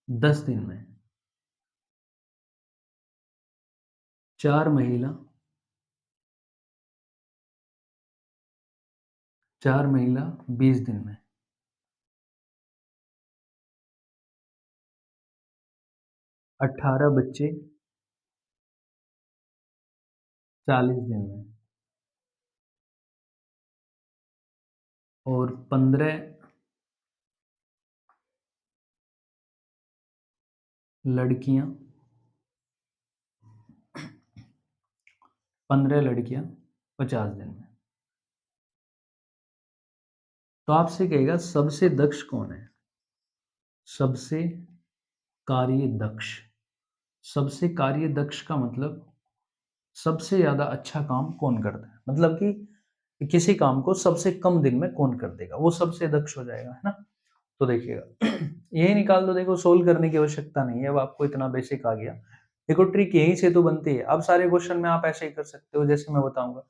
10 दिन में, 4 महिला 4 महिला 20 दिन में, 18 बच्चे 40 दिन में और 15 लड़कियां 15 लड़कियां 50 दिन में। तो आपसे कहेगा सबसे दक्ष कौन है? सबसे कार्य दक्ष। सबसे कार्य दक्ष का मतलब सबसे ज़्यादा अच्छा काम कौन करता है? मतलब कि किसी काम को सबसे कम दिन में कौन कर देगा, वो सबसे दक्ष हो जाएगा, है ना? तो देखिएगा यही निकाल दो, देखो सोल्व करने की आवश्यकता नहीं है, अब आपको इतना बेसिक आ गया। देखो ट्रिक यहीं से तो बनती है। अब सारे क्वेश्चन में आप ऐसे ही कर सकते हो जैसे मैं बताऊंगा।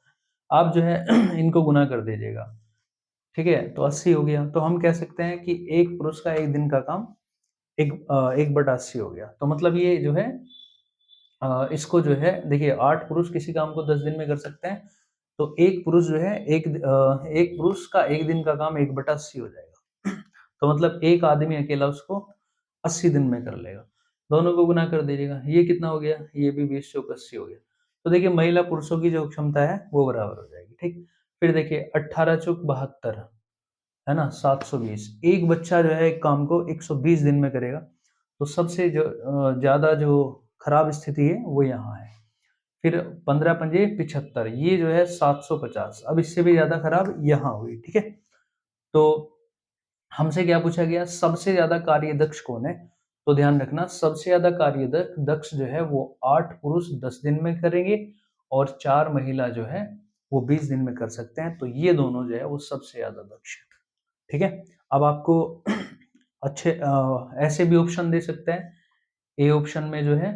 आप जो है इनको गुना कर दीजिएगा। ठीक है? तो 80 हो गया। तो हम कह सकते हैं कि एक पुरुष का एक दिन का काम 1/80 हो गया। तो मतलब ये जो है इसको जो है देखिए 8 पुरुष किसी काम को 10 दिन में कर सकते हैं। तो एक पुरुष जो है एक पुरुष का एक दिन का काम 1/80 हो जाएगा। तो मतलब एक आदमी अकेला उसको 80 दिन में कर लेगा। दोनों को गुना कर दीजिएगा, ये कितना हो गया? ये भी 20 चौक 80 हो गया। तो देखिए महिला पुरुषों की जो क्षमता है वो बराबर हो जाएगी, ठीक। फिर देखिए 18 चौक 72, है ना, 720। एक बच्चा जो है एक काम को 120 दिन में करेगा। तो सबसे जो ज्यादा जो खराब स्थिति है वो यहाँ है। फिर 15 पंजे 75, ये जो है 750। अब इससे भी ज्यादा खराब यहाँ हुई, ठीक है। तो हमसे क्या पूछा गया? सबसे ज्यादा कार्यदक्ष कौन है? तो ध्यान रखना, सबसे ज्यादा कार्यदक्ष दक्ष जो है वो 8 पुरुष 10 दिन में करेंगे और 4 महिला जो है वो 20 दिन में कर सकते हैं। तो ये दोनों जो है वो सबसे ज्यादा दक्ष है, ठीक है। अब आपको अच्छे ऐसे भी ऑप्शन दे सकते हैं। ए ऑप्शन में जो है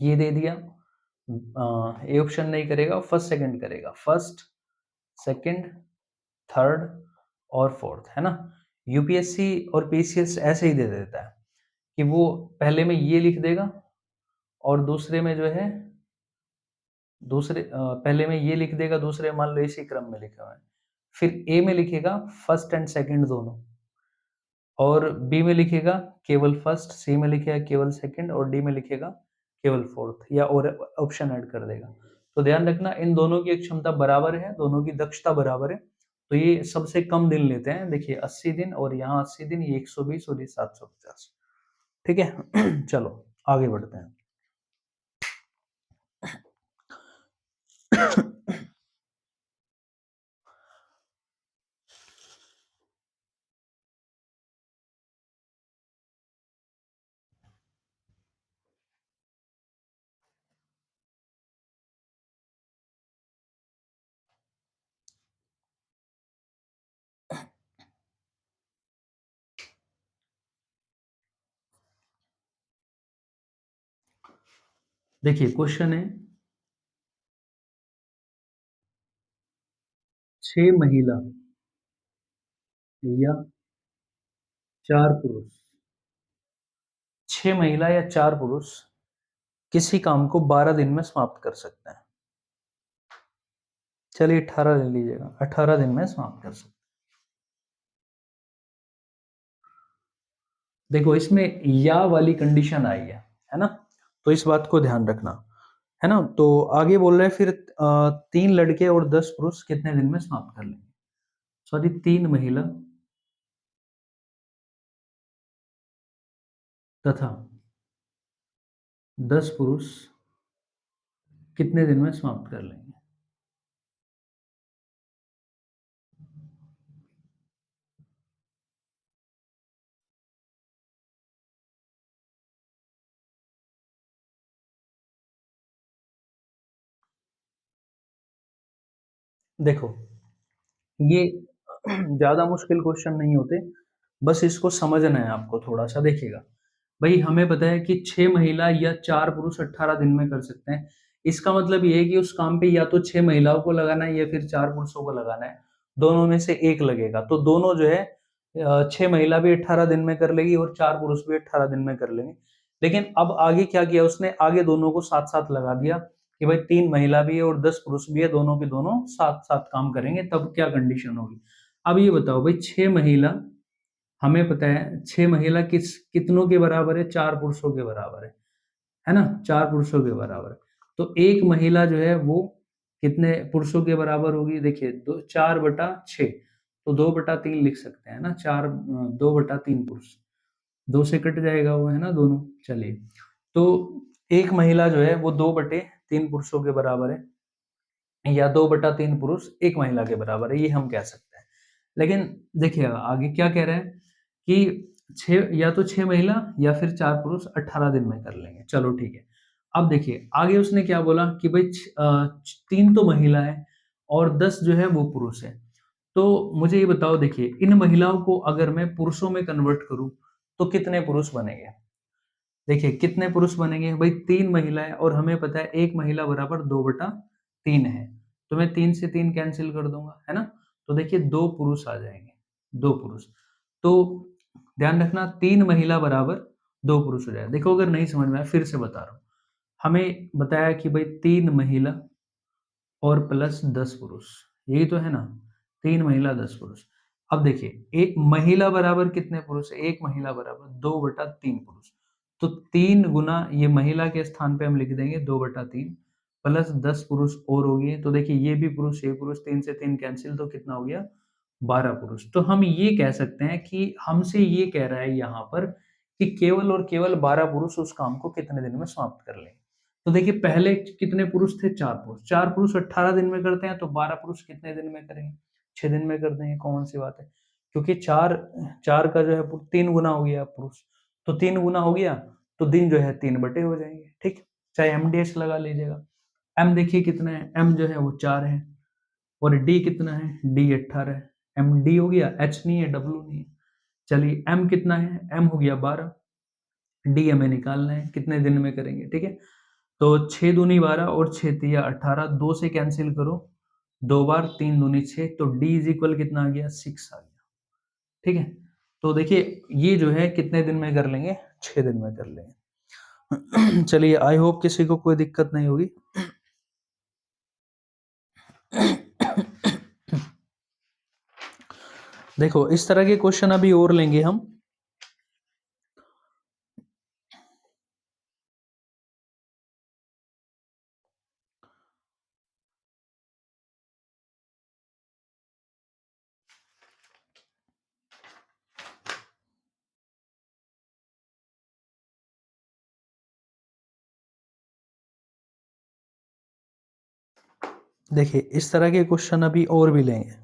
ये दे दिया, ए ऑप्शन नहीं करेगा, फर्स्ट सेकंड करेगा, फर्स्ट सेकंड थर्ड और फोर्थ, है ना। यूपीएससी और पीसीएस ऐसे ही दे देता है कि वो पहले में ये लिख देगा और दूसरे में जो है पहले में ये लिख देगा, दूसरे मान लो इसी क्रम में लिखा हुआ है। फिर ए में लिखेगा फर्स्ट एंड सेकंड दोनों, और बी में लिखेगा केवल फर्स्ट, सी में लिखेगा केवल सेकंड और डी में लिखेगा केवल फोर्थ, या और ऑप्शन ऐड कर देगा। तो ध्यान रखना इन दोनों की क्षमता बराबर है, दोनों की दक्षता बराबर है। तो ये सबसे कम दिन लेते हैं, देखिए 80 दिन और यहाँ 80 दिन, ये 120 और ये 750, ठीक है। चलो आगे बढ़ते हैं। देखिए क्वेश्चन है, 6 महिला या 4 पुरुष, 6 महिला या 4 पुरुष किसी काम को 12 दिन में समाप्त कर सकते हैं। चलिए 18 ले लीजिएगा, 18 दिन में समाप्त कर सकते हैं। देखो इसमें या वाली कंडीशन आई है ना, तो इस बात को ध्यान रखना, है ना। तो आगे बोल रहे हैं फिर 3 लड़के और 10 पुरुष कितने दिन में समाप्त कर लेंगे? सॉरी 3 महिला तथा 10 पुरुष कितने दिन में समाप्त कर लेंगे? देखो ये ज्यादा मुश्किल क्वेश्चन नहीं होते, बस इसको समझना है आपको थोड़ा सा। देखिएगा भाई, हमें पता है कि 6 महिला या 4 पुरुष 18 दिन में कर सकते हैं। इसका मतलब ये है कि उस काम पे या तो 6 महिलाओं को लगाना है या फिर 4 पुरुषों को लगाना है, दोनों में से एक लगेगा। तो दोनों जो है 6 महिला भी 18 दिन में कर लेगी और 4 पुरुष भी 18 दिन में कर लेंगे। लेकिन अब आगे क्या किया उसने, आगे दोनों को साथ साथ लगा दिया कि भाई 3 महिला भी है और 10 पुरुष भी है, दोनों के दोनों साथ साथ काम करेंगे, तब क्या कंडीशन होगी। अब ये बताओ भाई, 6 महिला, हमें पता है 6 महिला कितनों के बराबर है? 4 पुरुषों के बराबर है ना, 4 पुरुषों के बराबर है। तो एक महिला जो है वो कितने पुरुषों के बराबर होगी? देखिए 4/6, तो 2/3 लिख सकते हैं ना, 2/3 पुरुष, 2 से कट जाएगा वो, है ना, दोनों। चलिए, तो एक महिला जो है वो 2/3 पुरुषों के बराबर है, या 2/3 पुरुष एक महिला के बराबर है, ये हम कह सकते हैं। लेकिन देखिएगा आगे क्या कह रहे हैं कि या तो 6 महिला या फिर 4 पुरुष 18 दिन में कर लेंगे। चलो ठीक है। अब देखिए आगे उसने क्या बोला कि भाई 3 तो महिला है और 10 जो है वो पुरुष है। तो मुझे ये बताओ, देखिए इन महिलाओं को अगर मैं पुरुषों में कन्वर्ट करूं तो कितने पुरुष बनेंगे? देखिए कितने पुरुष बनेंगे भाई? 3 महिलाएं, और हमें पता है एक महिला बराबर 2/3 है। तो मैं 3 से 3 कैंसिल कर दूंगा, है ना। तो देखिए 2 पुरुष आ जाएंगे, 2 पुरुष। तो ध्यान रखना 3 महिला बराबर 2 पुरुष हो जाए। देखो अगर नहीं समझ में आया फिर से बता रहा हूँ। हमें बताया कि भाई 3 महिला और प्लस 10 पुरुष, यही तो है ना, 3 महिला 10 पुरुष। अब देखिए, एक महिला बराबर कितने पुरुष है? एक महिला बराबर 2/3 पुरुष। तो 3 गुना ये महिला के स्थान पे हम लिख देंगे 2/3 प्लस 10 पुरुष और हो गए। तो देखिए ये भी पुरुष, ये पुरुष, 3 से 3 कैंसिल, तो कितना हो गया? 12 पुरुष। तो हम ये कह सकते हैं कि हमसे ये कह रहा है यहाँ पर कि केवल और केवल 12 पुरुष उस काम को कितने दिन में समाप्त कर लेंगे। तो देखिए पहले कितने पुरुष थे? 4 पुरुष। 4 पुरुष 18 दिन में करते हैं, तो 12 पुरुष कितने दिन में करेंगे? 6 दिन में कर देंगे, कॉमन सी बात है। क्योंकि 4 4 का जो है 3 गुना हो गया पुरुष, तो 3 गुना हो गया, तो दिन जो है 3 बटे हो जाएंगे, ठीक। चाहे एमडीएच लगा लीजिएगा। एम देखिए कितना है? एम जो है वो 4 है, और डी कितना है? डी 18 है। एम डी हो गया, एच नहीं है, डब्ल्यू नहीं है। चलिए एम कितना है? एम हो गया 12, डी हमें निकालना है, कितने दिन में करेंगे, ठीक है। तो 6 दूनी 12 और 6 तिया 18, 2 से कैंसिल करो, 2 बार 3 दूनी 6, तो डी इज इक्वल कितना आ गया? 6 आ गया, ठीक है। तो देखिए ये जो है कितने दिन में कर लेंगे? 6 दिन में कर लेंगे। चलिए आई होप किसी को कोई दिक्कत नहीं होगी। देखो इस तरह के क्वेश्चन अभी और लेंगे हम। देखिए इस तरह के क्वेश्चन अभी और भी लेंगे।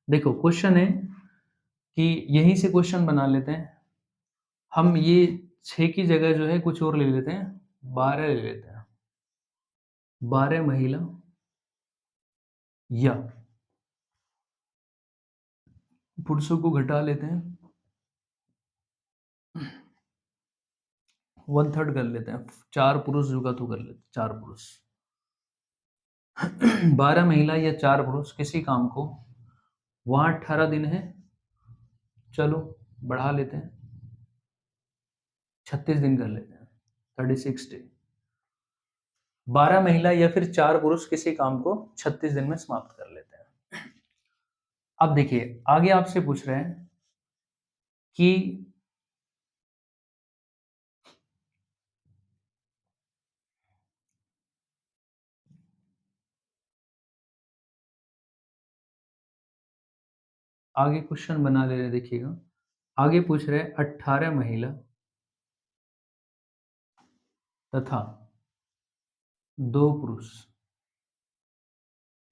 देखो क्वेश्चन है कि यहीं से क्वेश्चन बना लेते हैं हम। ये 6 की जगह जो है कुछ और ले लेते हैं, 12 ले लेते हैं। 12 महिला या पुरुषों को घटा लेते हैं, 1/3 कर लेते हैं। 4 पुरुष जुगा तो कर लेते हैं, 4 पुरुष। 12 महिला या 4 पुरुष किसी काम को, वहां 18 दिन है, चलो बढ़ा लेते हैं, 36 दिन कर लेते हैं, 36 डे। 12 महिला या फिर 4 पुरुष किसी काम को 36 दिन में समाप्त कर लेते हैं। अब देखिए आगे आपसे पूछ रहे हैं कि आगे क्वेश्चन बना ले रहे, देखिएगा आगे पूछ रहे हैं 18 महिला तथा 2 पुरुष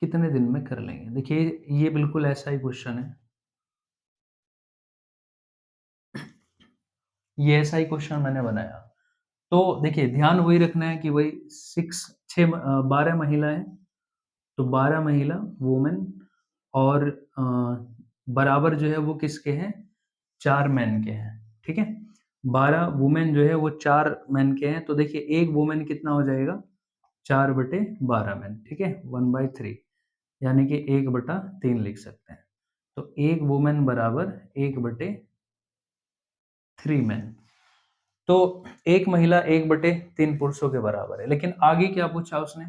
कितने दिन में कर लेंगे। देखिए ये बिल्कुल ऐसा ही क्वेश्चन है, ये ऐसा ही क्वेश्चन मैंने बनाया। तो देखिए ध्यान वही रखना है कि वही 12 महिलाएं, तो 12 महिला वुमेन, और बराबर जो है वो किसके हैं? 4 मैन के हैं, ठीक है। 12 वुमेन जो है वो 4 मैन के हैं, तो देखिए एक वुमेन कितना हो जाएगा? 4/12 मैन, ठीक है, 1/3, यानी कि 1/3 लिख सकते हैं। तो एक वुमेन बराबर 1/3 मैन। तो एक महिला 1/3 पुरुषों के बराबर है। लेकिन आगे क्या पूछा उसने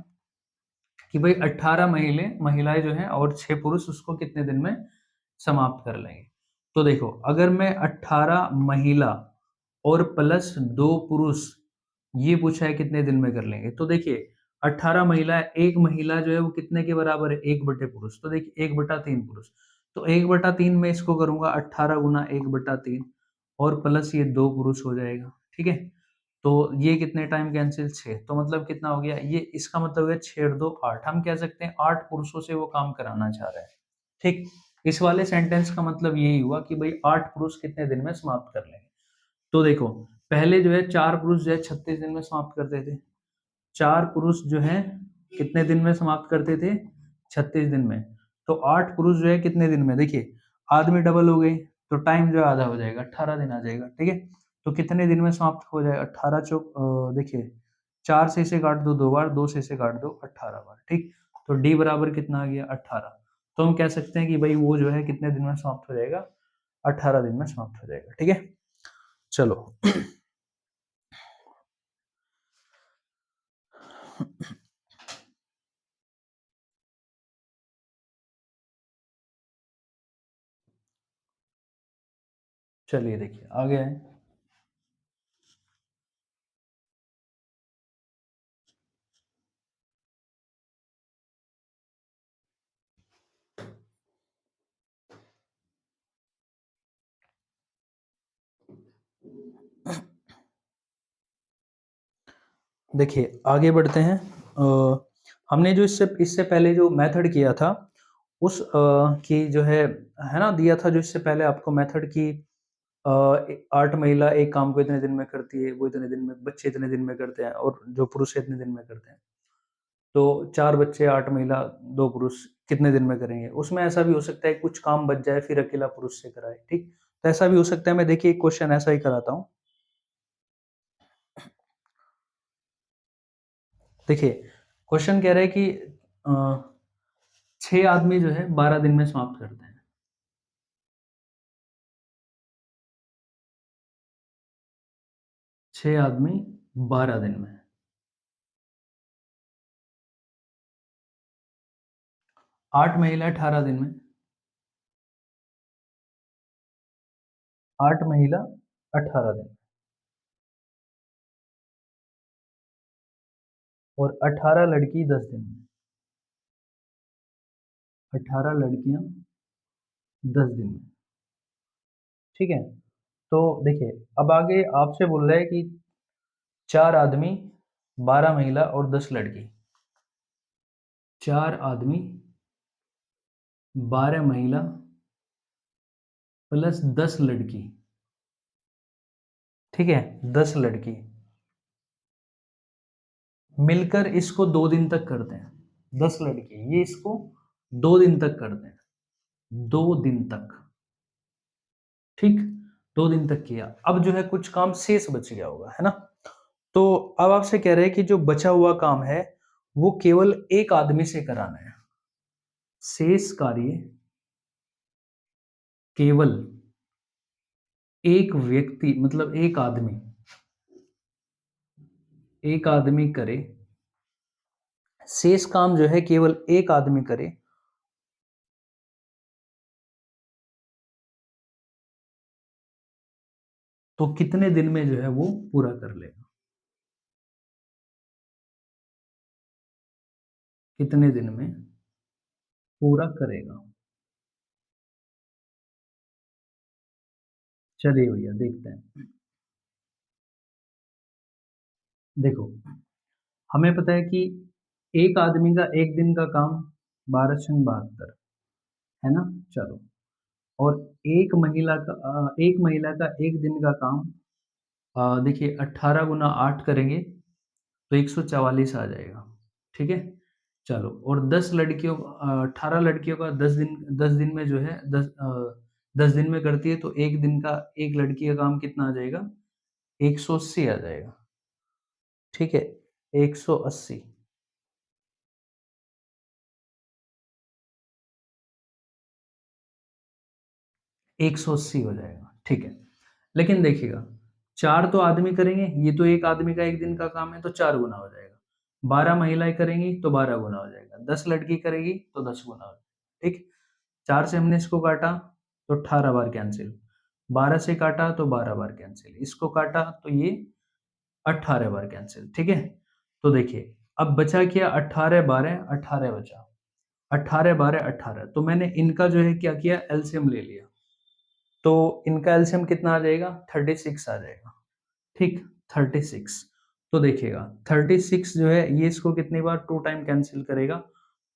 कि भाई 18 महिलाएं जो हैं और 6 पुरुष उसको कितने दिन में समाप्त कर लेंगे। तो देखो अगर मैं 18 महिला और प्लस 2 पुरुष, ये पूछा है कितने दिन में कर लेंगे, तो देखिए 18 महिला, एक महिला जो है वो कितने के बराबर है? 1/पुरुष, तो देखिए 1/3 पुरुष। तो 1/3 में इसको करूंगा 18 गुना 1/3 और प्लस ये 2 पुरुष हो जाएगा, ठीक है। तो ये कितने टाइम कैंसिल? 6, तो मतलब कितना हो गया ये? इसका मतलब है 6 और 2 8, हम कह सकते हैं 8 पुरुषों से वो काम कराना चाह रहे हैं, ठीक। इस वाले सेंटेंस का मतलब यही हुआ कि भाई 8 पुरुष कितने दिन में समाप्त कर लेंगे। तो देखो पहले जो है 4 पुरुष जो है 36 दिन में समाप्त करते थे। 4 पुरुष जो है कितने दिन में समाप्त करते थे? 36 दिन में। तो 8 पुरुष जो है कितने दिन में? देखिए आदमी डबल हो गए, तो टाइम जो है आधा हो जाएगा, 18 दिन आ जाएगा, ठीक है। तो कितने दिन में समाप्त हो जाएगा? 18 चौक देखिए 4 से इसे काट दो 2 बार, 2 से इसे काट दो 18 बार, ठीक। तो डी बराबर कितना आ गया? 18। तो हम कह सकते हैं कि भाई वो जो है कितने दिन में समाप्त हो जाएगा? 18 दिन में समाप्त हो जाएगा, ठीक है। चलो चलिए देखिए आगे आए। देखिए आगे बढ़ते हैं। हमने जो इससे इससे पहले जो मेथड किया था उस की जो है ना, दिया था जो इससे पहले आपको मेथड की 8 महिला एक काम को इतने दिन में करती है, वो इतने दिन में, बच्चे इतने दिन में करते हैं और जो पुरुष है इतने दिन में करते हैं। तो 4 बच्चे, 8 महिला, 2 पुरुष कितने दिन में करेंगे? उसमें ऐसा भी हो सकता है कुछ काम बच जाए फिर अकेला पुरुष से कराए, ठीक? तो ऐसा भी हो सकता है। मैं देखिए एक क्वेश्चन ऐसा ही कराता हूँ। देखिए क्वेश्चन कह रहा है कि अ, 6 आदमी जो है 12 दिन में समाप्त करते हैं। 6 आदमी 12 दिन में। 8 महिला 18 दिन में। 8 महिला 18 दिन और 18 लड़की 10 दिन में। 18 लड़कियां 10 दिन में, ठीक है? तो देखिए अब आगे आपसे बोल रहा है कि 4 आदमी, 12 महिला और 10 लड़की। 4 आदमी, 12 महिला प्लस 10 लड़की, ठीक है? 10 लड़की मिलकर इसको 2 दिन तक करते हैं। 10 लड़की ये इसको 2 दिन तक करते हैं। 2 दिन तक, ठीक? 2 दिन तक किया। अब जो है कुछ काम शेष बच गया होगा, है ना? तो अब आपसे कह रहे हैं कि जो बचा हुआ काम है वो केवल एक आदमी से कराना है। शेष कार्य केवल एक व्यक्ति, मतलब एक आदमी करे। शेष काम जो है केवल एक आदमी करे तो कितने दिन में जो है वो पूरा कर लेगा? कितने दिन में पूरा करेगा? चलिए भैया देखते हैं। देखो हमें पता है कि एक आदमी का एक दिन का काम 12×72, है ना? चलो, और एक महिला का एक दिन का काम, देखिए 18×8 करेंगे तो 144 आ जाएगा, ठीक है? चलो, और 10 लड़कियों 18 लड़कियों का 10 दिन में जो है 10 दिन में करती है तो एक दिन का एक लड़की का काम कितना आ जाएगा? 180 आ जाएगा, ठीक है? 180, 180 हो जाएगा, ठीक है? लेकिन देखिएगा 4 तो आदमी करेंगे, ये तो एक आदमी का एक दिन का काम है तो 4 गुना हो जाएगा। 12 महिलाएं करेंगी तो 12 गुना हो जाएगा। 10 लड़की करेगी तो 10 गुना हो जाएगा, ठीक? 4 से हमने इसको काटा तो 18 बार कैंसिल, 12 से काटा तो 12 बार कैंसिल, इसको काटा तो ये 18 बार कैंसिल, ठीक है? तो देखिए अब बचा क्या? 18 12 18 बचा। 18 12 18, तो मैंने इनका जो है क्या किया? एलसीएम ले लिया। तो इनका एलसीएम कितना आ जाएगा? 36 आ जाएगा, ठीक? 36। तो देखिएगा 36 जो है ये इसको कितनी बार 2 टाइम कैंसिल करेगा?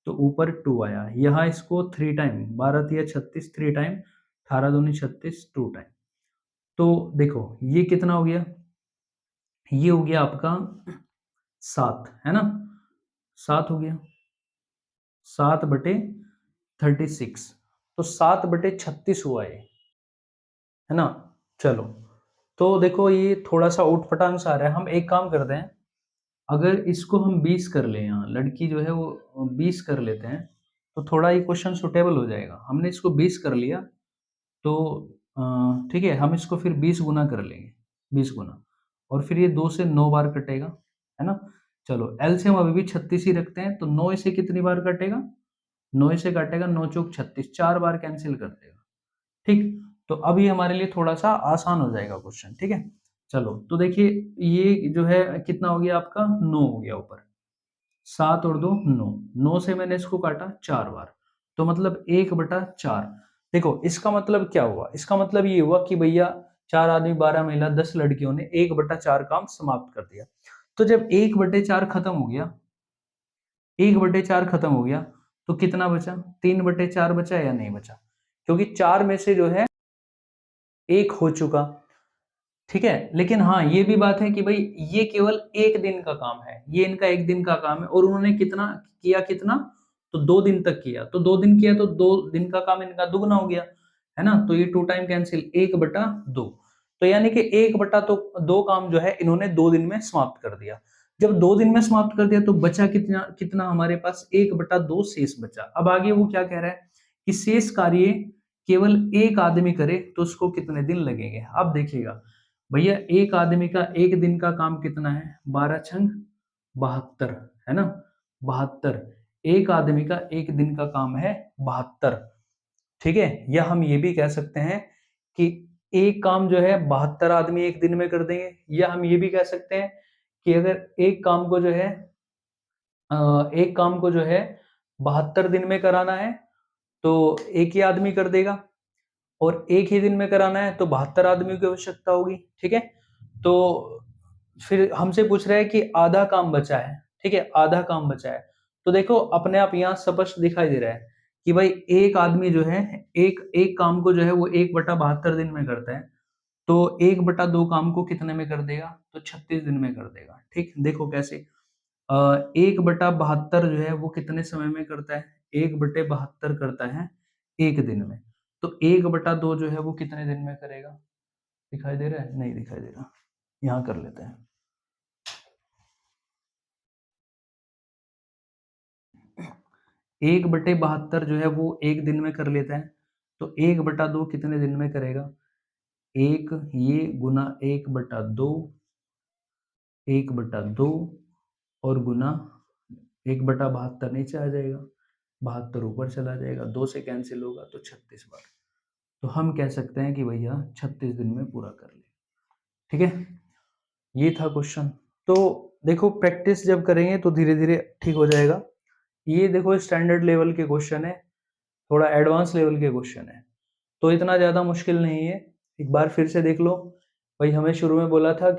तो ऊपर 2 आया, यहाँ इसको 3 टाइम, 12 तिया 36, 3 टाइम, 18 दूनी 36, 2 टाइम। तो देखो ये कितना हो गया? ये हो गया आपका 7, है ना? 7 हो गया, 7/36, तो 7/36 हुआ ये, है ना? चलो, तो देखो ये थोड़ा-सा ऊट-पटांग सा आ रहा है। हम एक काम करते हैं, अगर इसको हम 20 कर लें, यहाँ लड़की जो है वो 20 कर लेते हैं, तो थोड़ा ये क्वेश्चन सूटेबल हो जाएगा। हमने इसको 20 कर लिया तो अ, ठीक है, हम इसको फिर 20 गुना कर लेंगे, 20 गुना, और फिर ये 2 से 9 बार कटेगा, है ना? चलो एलसीएम अभी भी 36 ही रखते हैं, तो 9 इसे कितनी बार कटेगा? 9 इसे काटेगा, 9 चौक 36, 4 बार कैंसिल कर देगा। ठीक, तो अब ये हमारे लिए थोड़ा-सा आसान हो जाएगा क्वेश्चन, ठीक है? चलो, तो देखिए ये जो है कितना हो गया आपका 9 हो गया ऊपर, 7 और 2 9, 9 से मैंने इसको काटा 4 बार, तो मतलब 1/4। देखो इसका मतलब क्या हुआ? इसका मतलब ये हुआ कि भैया 4 आदमी, 12 महिला, 10 लड़कियों ने 1/4 काम समाप्त कर दिया। तो जब 1/4 खत्म हो गया, 1/4 खत्म हो गया, तो कितना बचा? 3/4 बचा या नहीं बचा? क्योंकि 4 में से जो है 1 हो चुका, ठीक है? लेकिन हाँ, ये भी बात है कि भई ये केवल 1 दिन का काम है, ये इनका 1 दिन का काम है और उन्होंने कितना किया कितना? तो 2 दिन तक किया, तो 2 दिन किया तो 2 दिन का काम इनका दुगना हो गया, है ना? तो ये 2 टाइम कैंसल 1/2, तो यानी कि 1 बटा तो 2 काम जो है इन्होंने 2 दिन में समाप्त कर दिया। जब 2 दिन में समाप्त कर दिया तो बचा कितना कितना हमारे पास 1/2 शेष बचा। अब आगे वो क्या कह रहा है कि शेष कार्य केवल 1 आदमी करे तो उसको कितने दिन लगेंगे? अब देखिएगा भैया एक आदमी का 1 दिन का काम कितना है? 12 छंग 72, है ना? 72, एक आदमी का 1 दिन का काम है 72, ठीक है? या हम ये भी कह सकते हैं कि एक काम जो है 72 आदमी 1 दिन में कर देंगे, या हम ये भी कह सकते हैं कि अगर एक काम को जो है एक काम को जो है 72 दिन में कराना है, तो एक ही आदमी कर देगा, और एक ही दिन में कराना है तो 72 आदमियों की आवश्यकता होगी, ठीक है? तो फिर हमसे पूछ रहा है कि आधा काम बचा है, ठीक है? आधा काम बचा है। तो देखो अपने आप यहाँ स्पष्ट दिखाई दे रहा है कि भाई एक आदमी जो है एक एक काम को जो है वो 1/72 दिन में करता है, तो 1/2 काम को कितने में कर देगा? तो 36 दिन में कर देगा, ठीक? देखो कैसे? 1/72 जो है वो कितने समय में करता है? 1/72 करता है 1 दिन में। तो 1/2 जो है वो कितने दिन में करेगा? दिखाई दे रहा है? नहीं दिखाई दे रहा। यहाँ कर लेते हैं। 1/72 जो है वो 1 दिन में कर लेता है। तो 1/2 कितने दिन में करेगा? 1 ये गुना 1/2, 1/2 और गुना 1/72 नीचे आ जाएगा, 72 ऊपर चला जाएगा, 2 से कैंसिल होगा तो 36 बार। तो हम कह सकते हैं कि भैया 36 दिन में पूरा कर लिया, ठीक है? ये था क्वेश्चन। तो देखो प्रैक्टिस जब करेंगे तो धीरे-धीरे ठीक हो जाएगा। ये देखो स्टैंडर्ड लेवल के क्वेश्चन है, थोड़ा एडवांस लेवल के क्वेश्चन है, तो इतना ज़्यादा मुश्किल नहीं है। एक बार फिर से देख लो, वही हमें शुरू में बोला था